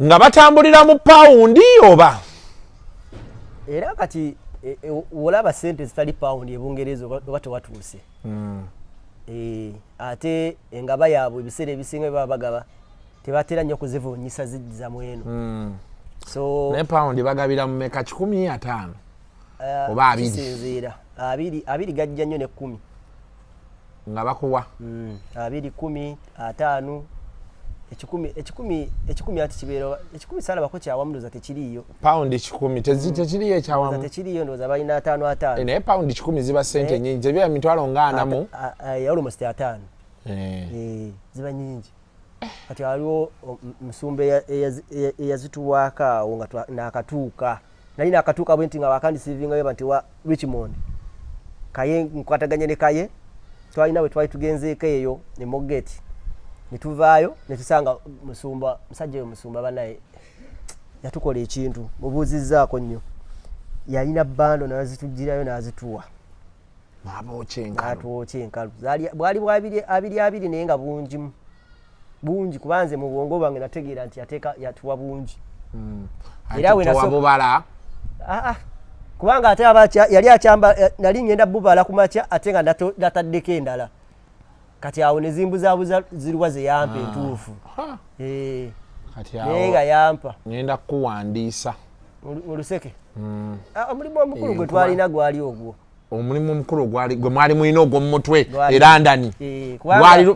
nga batambulira mu pawundi oba
era kati olaba sente zitali pawundi ebungereza oba tewatuuse ate engaba yaabwe ebiseera ebisinga baba bagaba tebatera nnyo kuzivuunyisa zijja mu eno so
naye pawundi bagabira mu meka 15 oba 2
kisinziira 2 gajja nnyo ne 10
nga bakuwa
2 10 5 ekikumi ati kibeera ekikumi salabako kyawamuloza tekiriiyo
pawundi 10 tekiriyo ekyawamu
tekiriyo ndowooza balina 5
naye pawundi 10 ziba sente nyingi zebiba mitwalo nga 4
almost 5 ziba nyingi kati waliwo musumba eyazituwaako awo nga nakatuuka nali nakatuuka bwe nti nga wakandisivingayo banti wa Richmond kaye nkwataganye ne kaye twalina bwe twali tugenzeeko eyo ne Mogeti netuvaayo netusanga musajja musumba banaye yatukola ekintu mubuuzizzaako nnyo yalina bando nazitugirayo nazituwa atwokya enkalu bwali abiri naye nga bungi kubanze mu bwongo bwange nategeera nti yatuwa bungi
era bubala
kubanga ate yali akyamba nali ngenda bubala ku makya ate nga nataddeko endala kati awo ne zimbuzabuza ziriwa ze yampa entuufu naye nga yampa
ngenda kukuwandiisa
mu luseke omulimu omukulu gwe twalina gwali ogwo
omulimu omukulu gwe mwali mulina ogwo mu mutwe era ndani gwali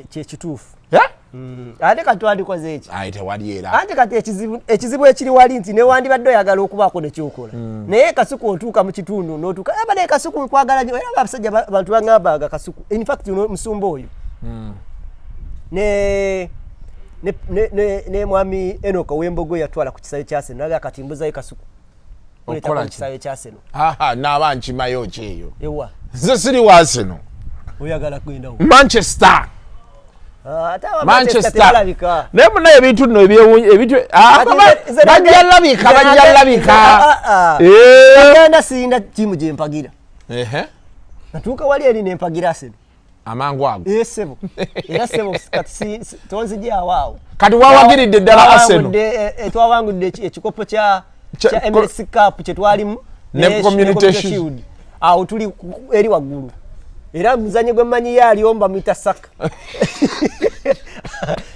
kyekituufu ate kati twandikoze eki
tewali era
ate kati ekizibu ekiri wali nti newandibadde oyagala okubaako nekyokola naye kasuku otuuka mu kitundu notuuka aba naye kasuku nkwagala nyo era abasajja bantu baŋŋambaga kasuku infact musumba oyo ne mwami Enoka w'Embogo yatwala ku kisayo kya Seno naga kati mbuzayo kasuku oleta ku kisayo kya Seno
n'aba nkimayo kyeyo
ewa
nze siri wa Seno
oyagala kwenda
Manchester
Manchester
naye munaye ebintu nno ebintu bajjalabika
agenda sinda tiimu gye mpagira natuuka wali eri nempagira Seno
amangu ago
sebo era sebo kati tonzijaawo awo
kati wawagiridde ddala Arsenal
twawangudde ekikopo kya MLS Cup kye twalimu
ne Community Shield
awo tuli eri waggulu era muzanyi gwe mmanyi yaliomba mwita saka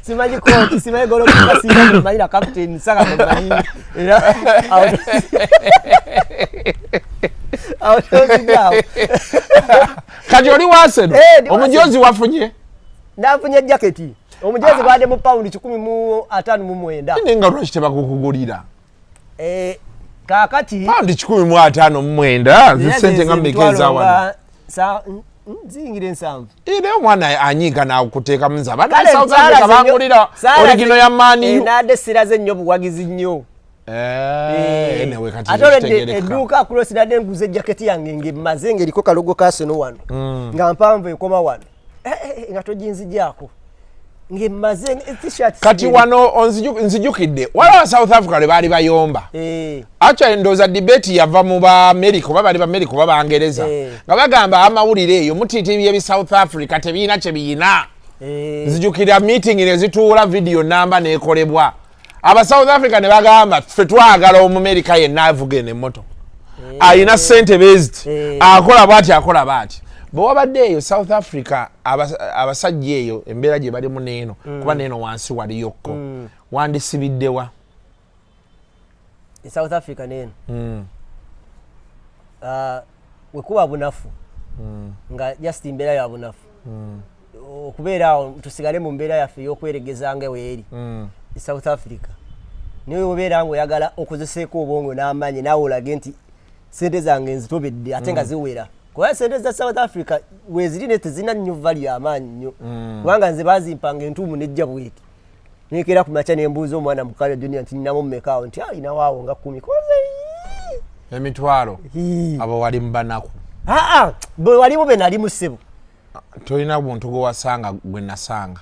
simanyi koti simanyi golo kukasinga mmanyi na captain saka mmanyi era awo tonzijaawo
kati oli wa Arsenal omujozi wafunye
nafunye jaketi omujozi gwade mu paundi 159
nga lwaki tebakukugulira
kakati
paundi 159 zisente nga mmekeza wano
zingire ensanvu
naye omwana anyiiga nakuteeka munzaba naye South Africa bangulira origino ya mani
nadde siraze nnyo buwagizi nnyo
enewe kati
ate edduuka akulosi nadde nguze jaketi yange ngemaze ng'eriko kalogo ka Seno wano nga mpanvu ekoma wano nga toginzigyako ngemaze t-shirt
kati wano nzijukidde waliwo South Africa lwe baali bayomba actually ndowooza debate yava mu Baamerika oba bali Baamerika oba Bangereza nga bagamba amawulire eyo mutiitibye ebi South Africa tebiina kye biina nzijukira meeting ne zituula video namba neekolebwa aba South Africa ne bagamba ffe twagala Omumerika yenna avuga emmotoka ayina ssente based akola bw'ati bwe wabadde eyo South Africa abasajja eyo embeera gye balimu neeno kuba neeno wansi waliyokko wandisibiddewa
South Africa neeno wekuba bunafu nga just mbeera ya bunafu okubeera awo tusigale mu mbeera yaffe ey'okweregeza nga weeri South Africa niwe obeera nga oyagala okuzeseeko obwongo n'amaanyi naawe olage nti sente zange nzitobedde ate nga ziwera kuba sente za South Africa weziri ne tezina nnyo value amaanyi nnyo kubanga nze bazimpanga entuumu nejja bweti nekera ku macha nembuuza omwana mukale dunia nti namo mmekaawo nti alina waawo nga 10 koze
emitwalo abo wali mbanako
bwe walimu be nali musebo
tolina buntu gwe wasanga gwe nasanga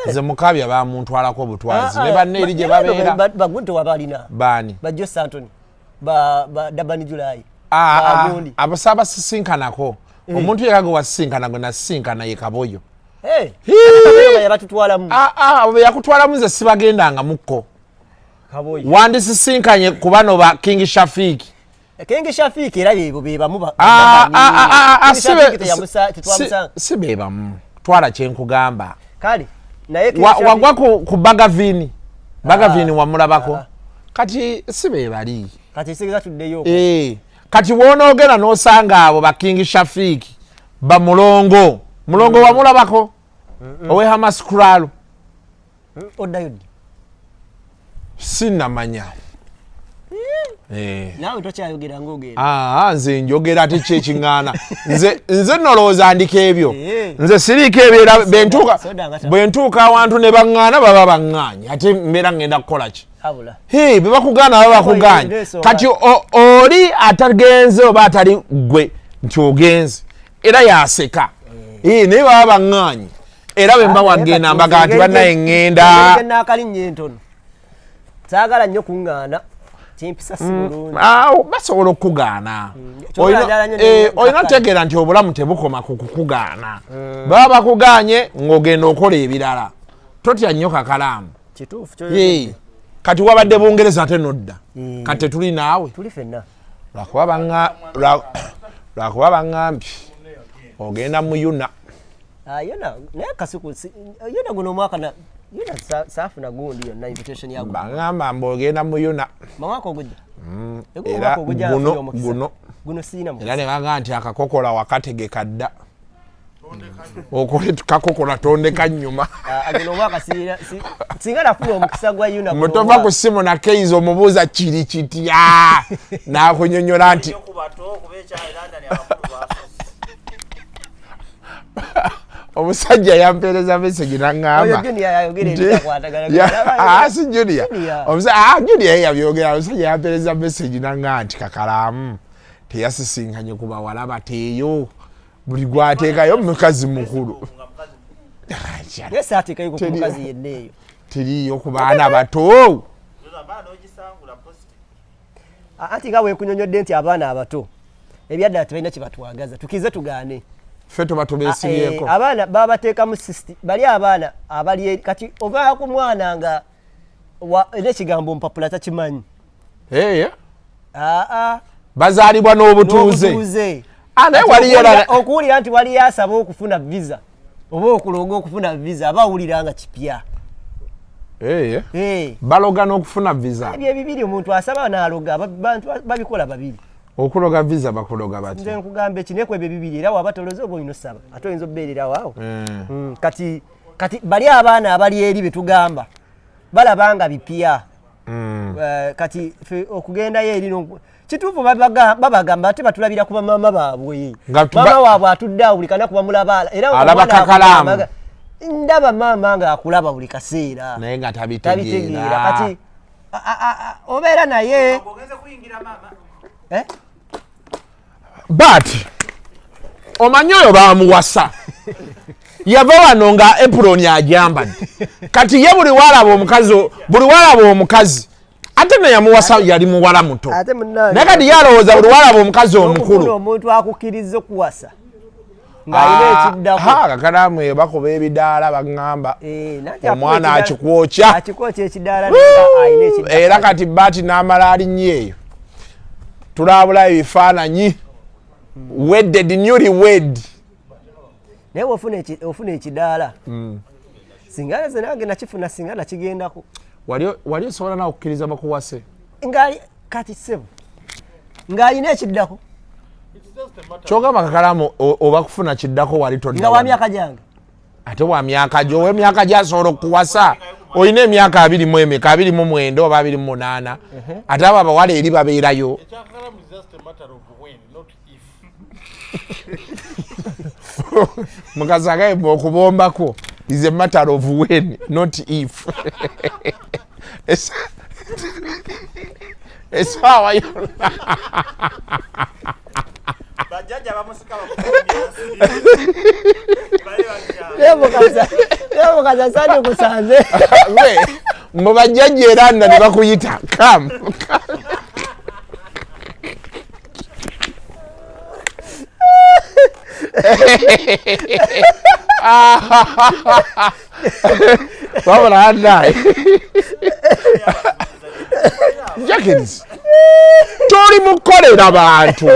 nze mukabya bamuntwalako obutwazi ne banne eri gye babeera
bagunto wabalina
bani
bajjo Santoni dabani Julai
abasaba sisinkanako omuntu yekago wasisinkana gwe nasisinkana ye Kaboyo
yabatutwalamu
yakutwalamu nze sibagendanga mukko
Kaboyo
wandisisinkanye ku bano ba King Shafiki
era bebamu
si bebamu twala kyenkugamba
kale
wagwa ku Bagavini wamulabako kati si bebali
kati sigeza tuddeyo
kati wonoogera n'osanga abo ba King Shafiki ba mulongo wamulabako owe Hamaskralo
oddayo
sinamanya
nawe tokyayogera ng'ogenda
nze njogera ate kyekiŋŋaana nze nolowooza ndika ebyo nze siriiko ebyo bwe ntuuka awantu ne baŋŋaana baba baŋŋaanye ate mbeera ŋŋenda kukola ki bwe bakugaana baba bakugaanye kati oli atagenze oba atali gwe nti ogenze era yaseka naye baba baŋŋaanye era bwe mba wagenda mbaga nti bannaye ŋŋenda
naakalinnya entono saagala nnyo kuŋŋaana kimpisa si bulungi
basobola okukugaana olina otegeera nti obulamu tebukoma ku kukugaana baba bakugaanye ng'ogenda okola ebirala totya nnyo Kakalamu
kituufu
kati wabadde Bungereza ate nodda kati tetuli naawe
tuli fenna
lwakuba baŋŋambye ogenda mu yuna
yona naye kasiku yona guno omwaka yona saafuna gundi yonna invitation yago
baŋŋamba mbu ogenda mu yuna
mamwaka ogujja
era
guno siina
era ne baŋŋamba nti akakokola wakategeka dda okole tukakokola tondeka nnyuma
guno omwaka singa nafuna omukisa gwa yuna
mutova ku simu na Keizo omubuuza kiri kitya n'akunyonnyola nti omusajja yampeereza message n'aŋŋamba si Junior Junior yabyogera omusajja yampeereza message n'aŋŋamba nti Kakalamu teyasisinkanye ku bawala bateeyo buli gwateekayo mukazi mukulu teriyo ku baana bato
anti nga weekunyonyodde nti abaana abato ebyaddala tebalina kyebatwagaza tukize tugaane
ffe tuba tubeesibyeko
abaana baba bateekamu system bali abaana abali kati ovaa ku mwana nga n'ekigambo mpapula takimanyi
bazaalibwa n'obutuuze
okuwulira nti wali asaba okufuna visa oba okulonga okufuna visa aba awulira nga kipya
baloga n'okufuna visa
ebyo ebibiri omuntu asaba n'aloga bantu babikola babiri
okuloga visa bakuloga bati
nze nkugamba ekinekwe ebyo bibiri era waba toloze oba olina osaba ate oyinza okubeerera waawo kati bali abaana abali eri betugamba balaba nga bipya kati okugendayo eri kituufu babagamba ate batulabira kuba maama baabwe maama waabwe atudde awo buli kana kuba mulaba
alaba Kakalamu
ndaba maama nga akulaba buli kaseera
naye nga tabitegeera
kati obeera naye
but omanyi oyo bamuwasa yava wano nga apron ajambadde kati ye buli walaba omukazi ate neyamuwasa yali muwala muto naye kati yalowooza buli walaba omukazi omukulu
omuntu akukkiriza okuwasa ng'alina ekiddako
Kakalamu eyo bakuba ebidaala baŋŋamba omwana akikwokya
ekidaala alina ekiddako
era kati baati n'amala alinnyo eyo tulabulayo ebifaananyi wedded newly wed
naye ofuna ekidaala singa nze nange nakifuna singa nakigendako
wali osobola nawe okukkiriza bakuwase
ngali kati ssebo ng'alina ekiddako
kyogamba Kakalamu oba kufuna kiddako wali todda
nga wa myaka gyange
ate wa myaka gyo ow'emyaka gyasobola okukuwasa olina emyaka 29 oba 28 ate abo abawala eri babeerayo mukazi agayemba okubombako is a matter of when, not if. It's how I.
Mukaza sani kusanze.
Mubajjaji eranda ne bakuyita. Come. Wabula hadai. Jackins. Tori mukolera abantu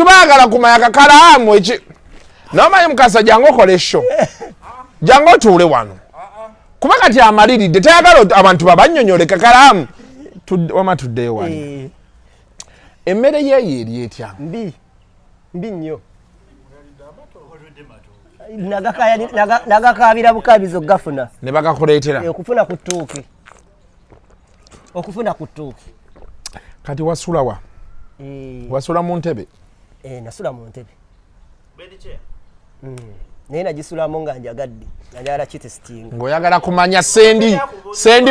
baagala kumanya Kakalamu eki. Nomanyi Mukasa jangu okole show. Jangu otuule wano. Kuba kati amaliridde tayagala abantu babannyonnyole Kakalamu. Wama tuddeyo wano. Emmere ye eri etya?
Mbi nnyo. Nagakabira bukabizo gafuna.
Ne bagakuleetera.
Okufuna ku ttooke.
Kati wasula wa? Wasula mu ntebe?
Nasula mu ntebe. Naye nagisulamu nga njagadde. Njagala kitesitinga.
Ng'oyagala kumanya Sendi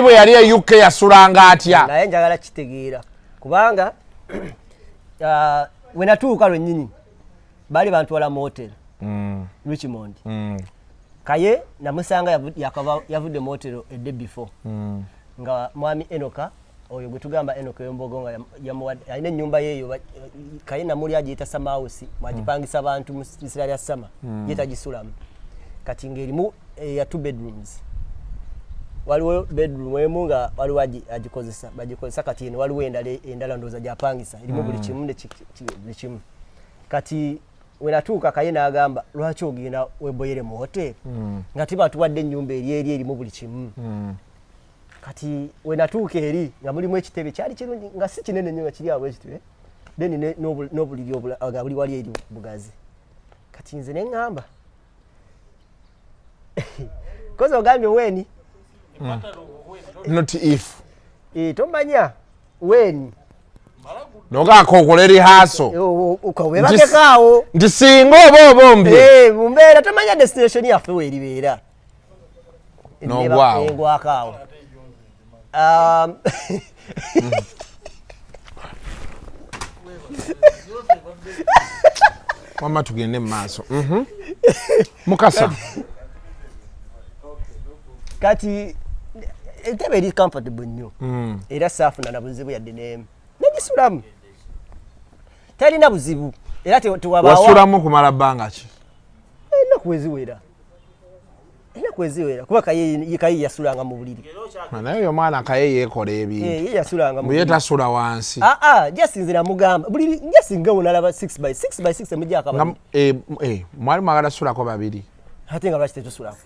bwe yali e UK yasulanga atya?
Naye njagala kitegeera. Kubanga we natuuka lwennyini baali bantwala mu hoteri Richmond. Kaye namusanga yavudde mu hoteri edde before. Nga mwami Enoka oyo gwe tugamba Enoka Yombogo nga alina ennyumba yeeyo Kaye namuli agiyita Summer House mwagipangisa abantu mu bisira lya summer yetagisulamu. Kati ng'erimu ya 2 bedrooms. Waliwo bedroom emu nga waliwo bagikozesa kati eno waliwo endala ndooza gyapangisa erimu buli kimu. Kati we natuuka Kaye n'agamba lwaki ogenda weboyere mu hoteri nga tibatuwadde ennyumba eri erimu buli kimu. Kati we natuuka eri nga mulimu ekitebe kyali kirungi nga si kinene nnyo nga kiri awo ekitebe then n'obuliri nga buli wali eri bugazi. Kati nze ne ŋŋamba kozi ogambye weni
Not if.
Tomanya weni
Nogaako okola erihaaso.
Ukawebakekaawo.
Nti singa oba obombi.
Mumbeera tomanya destination yaffe weeribeera.
N'ogwawo.
Engwakaawo.
Wama tugende mu maaso. Mukasa.
Kati entebe eri comfortable nnyo. Era saafuna na buzibu yadde n'emu. Negisulamu. Talina buzibu. Era tewabaawo.
Wasulamu kumala bbanga ki?
Ennaku eziwera. Kuba Kaye yasulanga mu buliri.
Naye oyo mwana Kaye yeekola ebintu.
Ye yasulanga mu
buliri. Ye tasula wansi.
Just namugamba. Buliri njasinga nalaba 6x6 emijja akabali.
Mwali mwagala sulako babiri.
Ate nga lwaki tetusulako.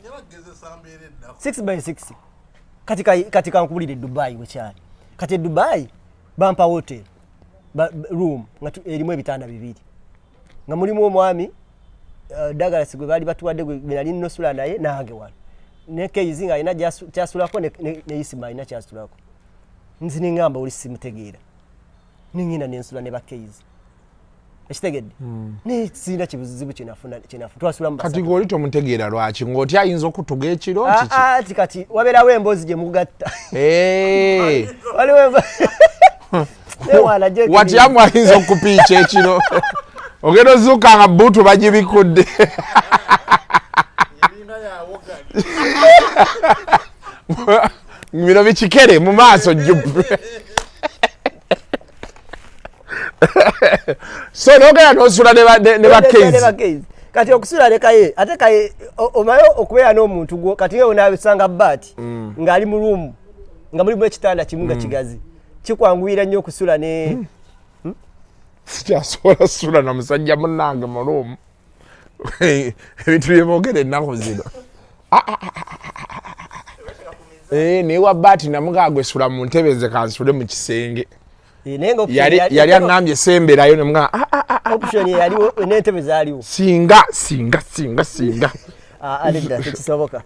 6x6. Kati kankubulire Dubai wekyali. Kati Dubai bampa hotel room nga erimu ebitanda bibiri. Nga mulimu omwami Douglas gwe baali batuwadde gwe nali nnosula naye nange wano. Ne Keizi nga alina kyasulako ne Isima alina kyasulako. Nzi ne ŋŋamba oli simutegeera. Ningina nensula ne Bakeizi. Ekitegedde? Ne sina kibuzibu kinafuna. Twasulamu basatu.
Kati goli tomutegeera lwaki ng'oti ayinza okutuga ekiro kiki?
Kati wabeerawo emboozi gye mugatta. Waliwo
wati yamu ayinza okupiica ekiro. Ogenda ozuuka nga buutu bagibikudde. Bino bikikere mu maaso jjubu. So n'ogenda n'osula ne Bakeizi.
Kati okusula ne Kaye ate Kaye omayo okubeera n'omuntu gwo kati wewe naabisanga baati ng'ali mu ruumu nga mulimu ekitanda kimu nga kigazi kikwanguyira nnyo okusula ne
sikyasobola sula na musajja munnange mu ruumu ebintu bye boogera ennaku zino naye wa baati namugaagwe sula mu ntebe nze kansule mu kisenge yali aŋŋambye semberayo nemugaa
option yaliwo n'entebe zaaliwo
singa
alidda tekisoboka.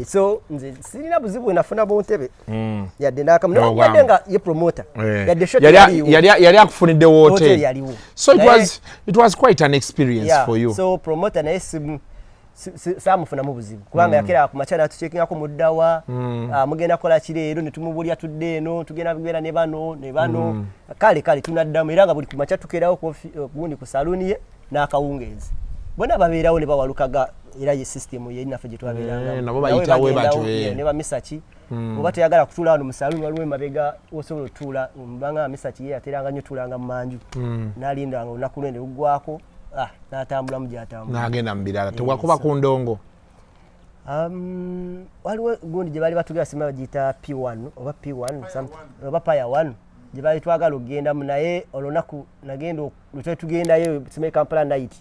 So nze sirina buzibu enafuna buntebe yadde n'akamu nawadde nga ye promoter yadde shot
yali akufunidde
hotel yaliwo.
So it was quite an experience for you.
So promoter naye simu saamufuna mu buzibu kubanga yakera ku machana tuchekingako muddawa mugenda kola kireero ne tumubulya tudde eno tugenda bigera ne bano kale tunaddamu era nga buli ku macha tukerawo kugundi ku saluni ye n'akawungeezi bona babeerawo ne bawalukaga era ye system ye inafe gye twabeeranga
nabo bayitawe batyo
ne bamisachi oba teyagala kutuula wano mu saluni waliwo emabega osobola otuula mbanga misachi ye ateranga nnyo tuulanga mu manju n'alindanga olunaku lwende luggwako n'atambula mu gy'atambula
n'agenda mu birala tewakuba ku ndongo
waliwo gundi gye baali batugera sima bagiyita P1 oba P1 oba Paya 1 gye baali twagala okugendamu naye olunaku nagenda lutwe tugendayo sima Kampala night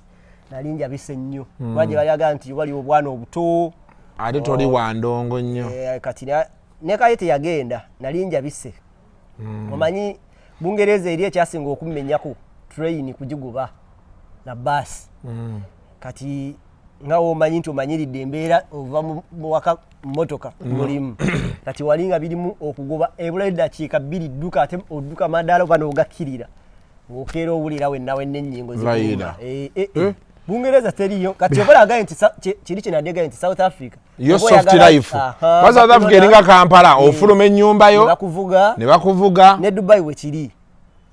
nalinja bise nnyo kuba gye baliaga nti waliwo obwana obuto
ate toli wa ndongo nnyo
kati nekaye teyagenda nalinja bise omanyi Bungereza eri ekyasinga okumenyaku train kugiguba na bus kati ngawo omanyi nti omanyiridde embeera ova mu waka motoka mulimu kati walinga birimu okugoba ebula eddakiika 2 dduka ate odduka madala bano ogakkirira okeera owulira wennawe n'ennyingo zikuuma Bungereza teriyo kati obalaga nti kiri kinadega nti South Africa
yo soft life wa South Africa eringa Kampala ofuluma ennyumba yo ne bakuvuga
ne Dubai we kiri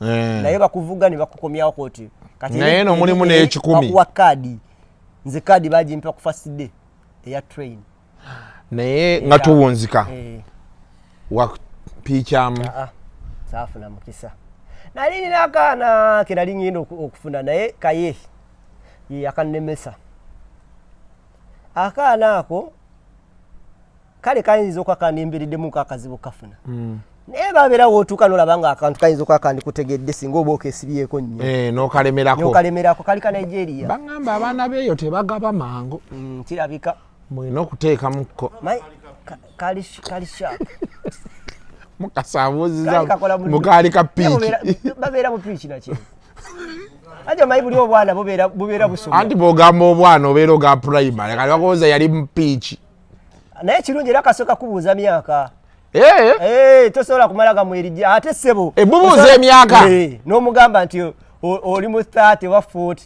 naye bakuvuga ne bakukomyawo koti kati
naye no mulimu n'ekikumi
bakuwa kadi nze kadi bagimpa ku first day eya train
naye nga tuwunzika wa pichamu
saafuna mukisa nalini n'akaana ke nali ngenda okufuna naye kaye yakanemesa akaana ako kale kayinza okwakandimbiriddemu kakazibu kafuna naye babeerawo otuuka n'olaba nga akantu kayinza okwakandikutegedde singa oba okesibyeko nnyo n'okalemerako kali ka Nigeria
baŋŋamba abaana beeyo tebagaba mangu
kirabika
mulina okuteekamukko
kali sharp
mukasaabuuziza mukaali ka piiki
babeera mu piiki nakyo ajo mayi buli obwana bubeera busoma
anti bwogamba obwana obeera oga primary kali bakowooza yali mu piiki
naye kirungi era kasooka kubuuza myaka tosobola kumalaga mweri ate ssebo
bubuuza emyaka
n'omugamba nti oli mu 30 wa 40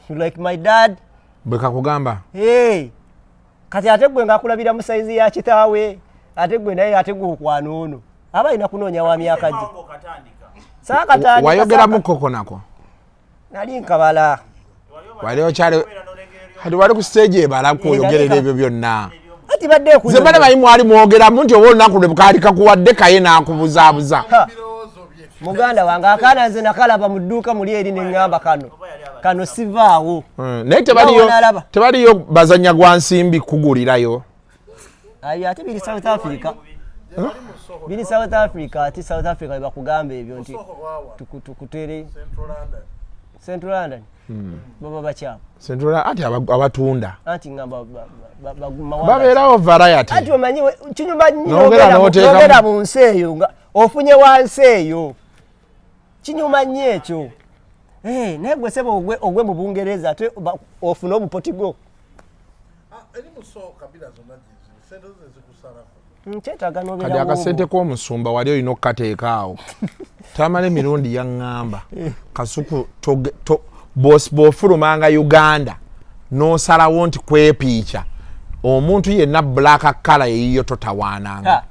like my dad
bwe kakugamba
kati ate gwe ngaakulabira mu saizi ya kitaawe ate gwe naye ate gwe okwana ono aba alina kunoonya wa myaka gye saakatandika
wayogera mu koko nako
nali nkabala
wali okyali kati wali ku stage ebala kwoyogerera ebyo byonna
ati badde ku
zebale bayi mwali mwogeramu nti oba olunaku lwe bukaali kakuwadde kaye n'akubuzaabuza
muganda wange akaana nze nakalaba mu dduuka muli eri neŋŋamba kano sivaawo
naye tebaliyo bazanya gwa nsimbi kugulirayo
ate biri South Africa biri South Africa ati South Africa bakugamba ebyo nti tukutere Central London baba bakyapa
Central ati abatunda
ati ngamba
babeerawo variety
ati omanyi kinyumba nnyo mu nsi eyo ofunye wansi eyo kinyuma nnyo ekyo naye gwe seba ogwe mu Bungereza ate ofuna obupotigo
kati akasente k'omusumba wali olina okukateekaawo tamala emirundi yaŋŋamba kasuku bw'ofulumanga Uganda n'osalawo nti kwepiica omuntu yenna black color eyiyo totawaananga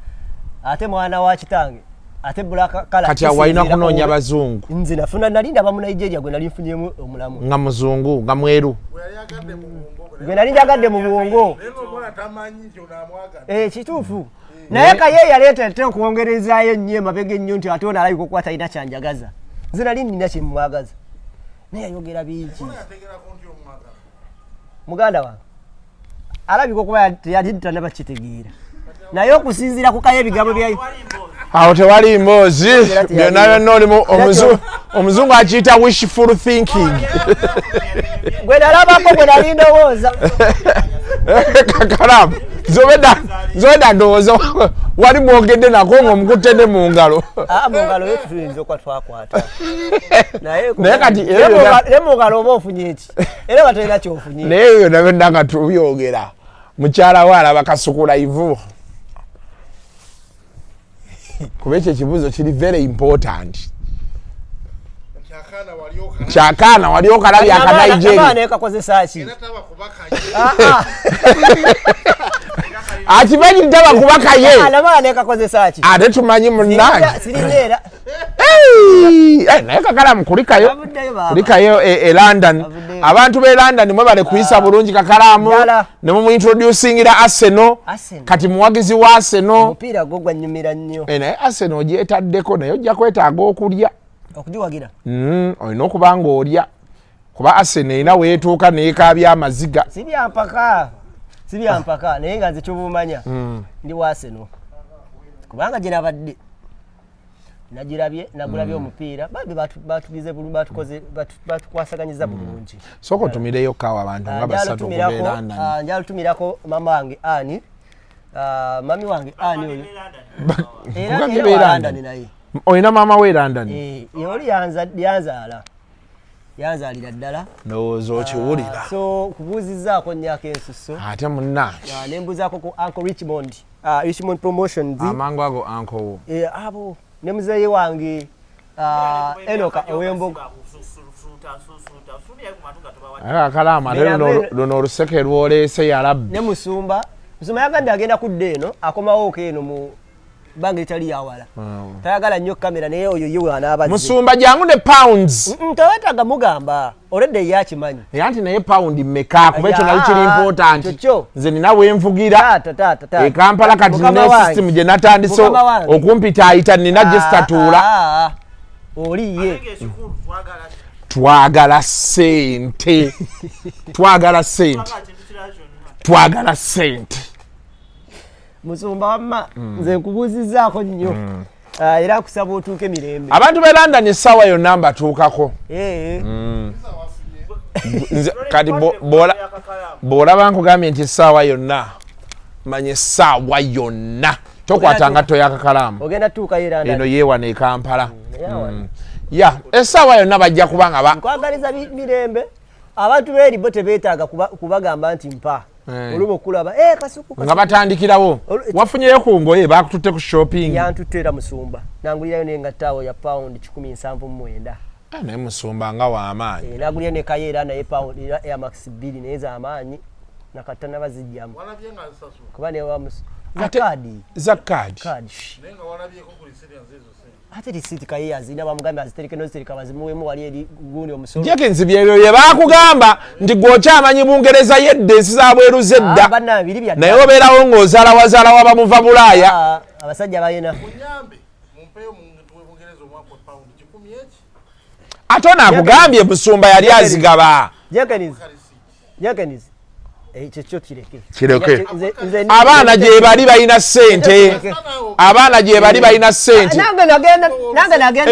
ate mwana wa kitange ate black color
kati awalina kunoonya bazungu
nze nafuna nali ndaba mu Nigeria gwe nali nfunyemu omulamu
nga muzungu nga mweru
gwe nali njagadde mu buwongo kituufu naye kaye yaleeta ate okwongerezaayo nnyo emabega ennyo nti ate ono alabika okuba talina kyanjagaza nze nali nnina kyemwagaza naye ayogera bingi muganda wange alabika okuba teyali tanaba kitegeera naye okusinziira ku kaye ebigambo byayo
awo tewali mboozi byonna byonna olimu omuzungu akiyita wishful thinking
gwe nalabako gwe nali ndowooza
Kakalamu zobeda ndowooza wali mwogedde nako ng'omukuttedde mu ngalo
mu ngalo yo tuyinza okwa twakwata naye
kati
ne mu ngalo oba ofunye eki era batalina kyofunye
naye eyo nabyo nda nga tubyogera mukyala we alaba kasukula ivu kuba ekyo ekibuuzo kiri very important kyakaana wali okalabya aka Nigeria
ekakozesa ki
akimanyi taba kubaka ye
abaana ekakozesa ki
ate tumanyi munnange
sirinyeera
naye Kakalamu kulikayo e London abantu b'e London mwe bale kuyisa bulungi Kakalamu ne mumuintroducingira Arsenal kati muwagizi wa Arsenal
omupiira gwo gwanyumira nnyo
naye Arsenal ogyetaddeko naye ojja kwetaaga okulya
okugiwagira
olina okuba nga olya kuba Arsenal erina weetuuka neekaabya amaziga
si byampaka naye nga nze kyobumanya ndi wa Arsenal kubanga gye nabadde nagulabye omupiira batugize batukoze batukwasaganyiza bulungi
soko tumireyo kawa abantu nga basatu kubeeranda
njalutumirako mama wange ani mami wange ani oyo
era London
naye
oyina mama we London
oli yanzaalira ddala
ndowooza okiwulira
so kubuuzizaako nnyako ensuso
ate munnange
nembuuzaako ku Uncle Richmond Promotions
amangu ago uncle
abo ne muzeeyi wange Enoka ow'Embogo
Kakalamu ate luno oluseke lwoleese yalabbi
ne Musumba yagambye agenda kudda eno akomawo eno mu bbanga etali yawala tayagala nnyo kamera naye oyo ye wanaabazze
Musumba jangu ne pounds
tewetaaga mugamba olwedde ye akimanyi
anti naye pound mmeka kuba ekyo nali kiri important nze nina wenvugira e Kampala kati nina system gye natandise okumpitaayita nina gye sitatuula
oli ye
twagala ssente twagala ssente
Musumba wamma nze nkubuuzizzaako nnyo era nkusaba otuuke mirembe
abantu b'e London essaawa yonna mbatuukako kati bw'olaba nkugambye nti essaawa yonna manya essaawa yonna tokwata ngatto ya Kakalamu
ogenda tuukayo
eno yeewana e Kampala essaawa yonna bajja kubanga
nkwagaliza mirembe abantu beeri bo tebeetaaga kubagamba nti mpa oluba okulaba kasuku
nga batandikirawo wafunyeyo ku ngoye bakututte ku shopping
yantutte era Musumba nangulirayo nengattaawo ya pound 179
naye Musumba nga w'amaanyi
nagulira ne kayeera naye pound Air Max 2 naye z'amaanyi nakatta nabazijjamu kuba
zakadi
ate lisiti kaye azina bamugambye azitereke nozitereka bazimuwemu wali eri gundi omusolo
jekenzi byebyo bye bakugamba nti gw'okyamanyi Bungereza yedde ensi za bweru zedda naye obeerawo ng'ozaalawazaala wabamuva Bulaaya
abasajja bayina
ate onaakugambye Musumba yali azigaba
jenkenizi ekyo kireke
abaana gye bali balina ssente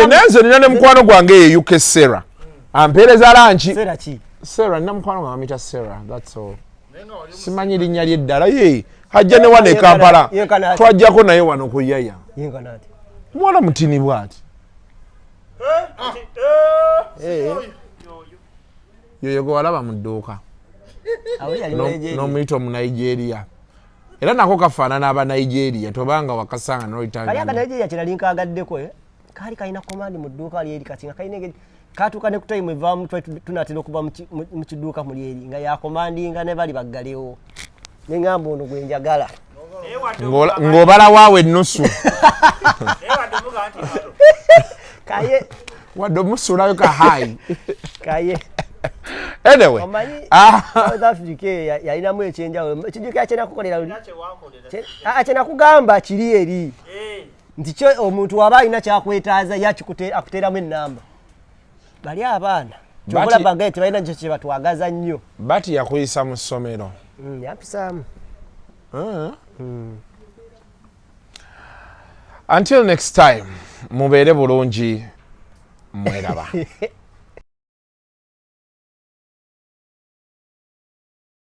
nenze nina ne mukwano gwange ye UK Sarah ampeereza lanki Sarah nina mukwano gwange amuyita Sarah that's all simanyi linnya lye ddala ye hajja ne wano e Kampala twajjako naye wano ku yaya mwana mutini bwati yoyo gwe walaba mu dduuka n'omuyita omu Nigeria era nako kafaanana aba Nigeria tobanga wakasanga
nolitanga Nigeria kiralinkagaddeko kaali kalina komandi mu dduuka lyeri kati nga kalina katuuka ne ku time evaamu tunatera okuva mu kiduuka muli eri nga yakomandinga ne bali baggalewo neŋŋamba ono gwe njagala
ng'obala waawe ennusu
kaye
wadde omusulayo ka hayi
kaye
anyway
South Africa yalinamu ekyenjawulo ekijuka kyenakukolera kyenakugamba kiri eri nti kyo omuntu waba alina kyakwetaaza akuteeramu ennamba bali abaana kyokulaba tebalina nkyo kye batwagaza nnyo
bati yakuyisa mu ssomero
yampisaamu
until next time mubeere bulungi mweraba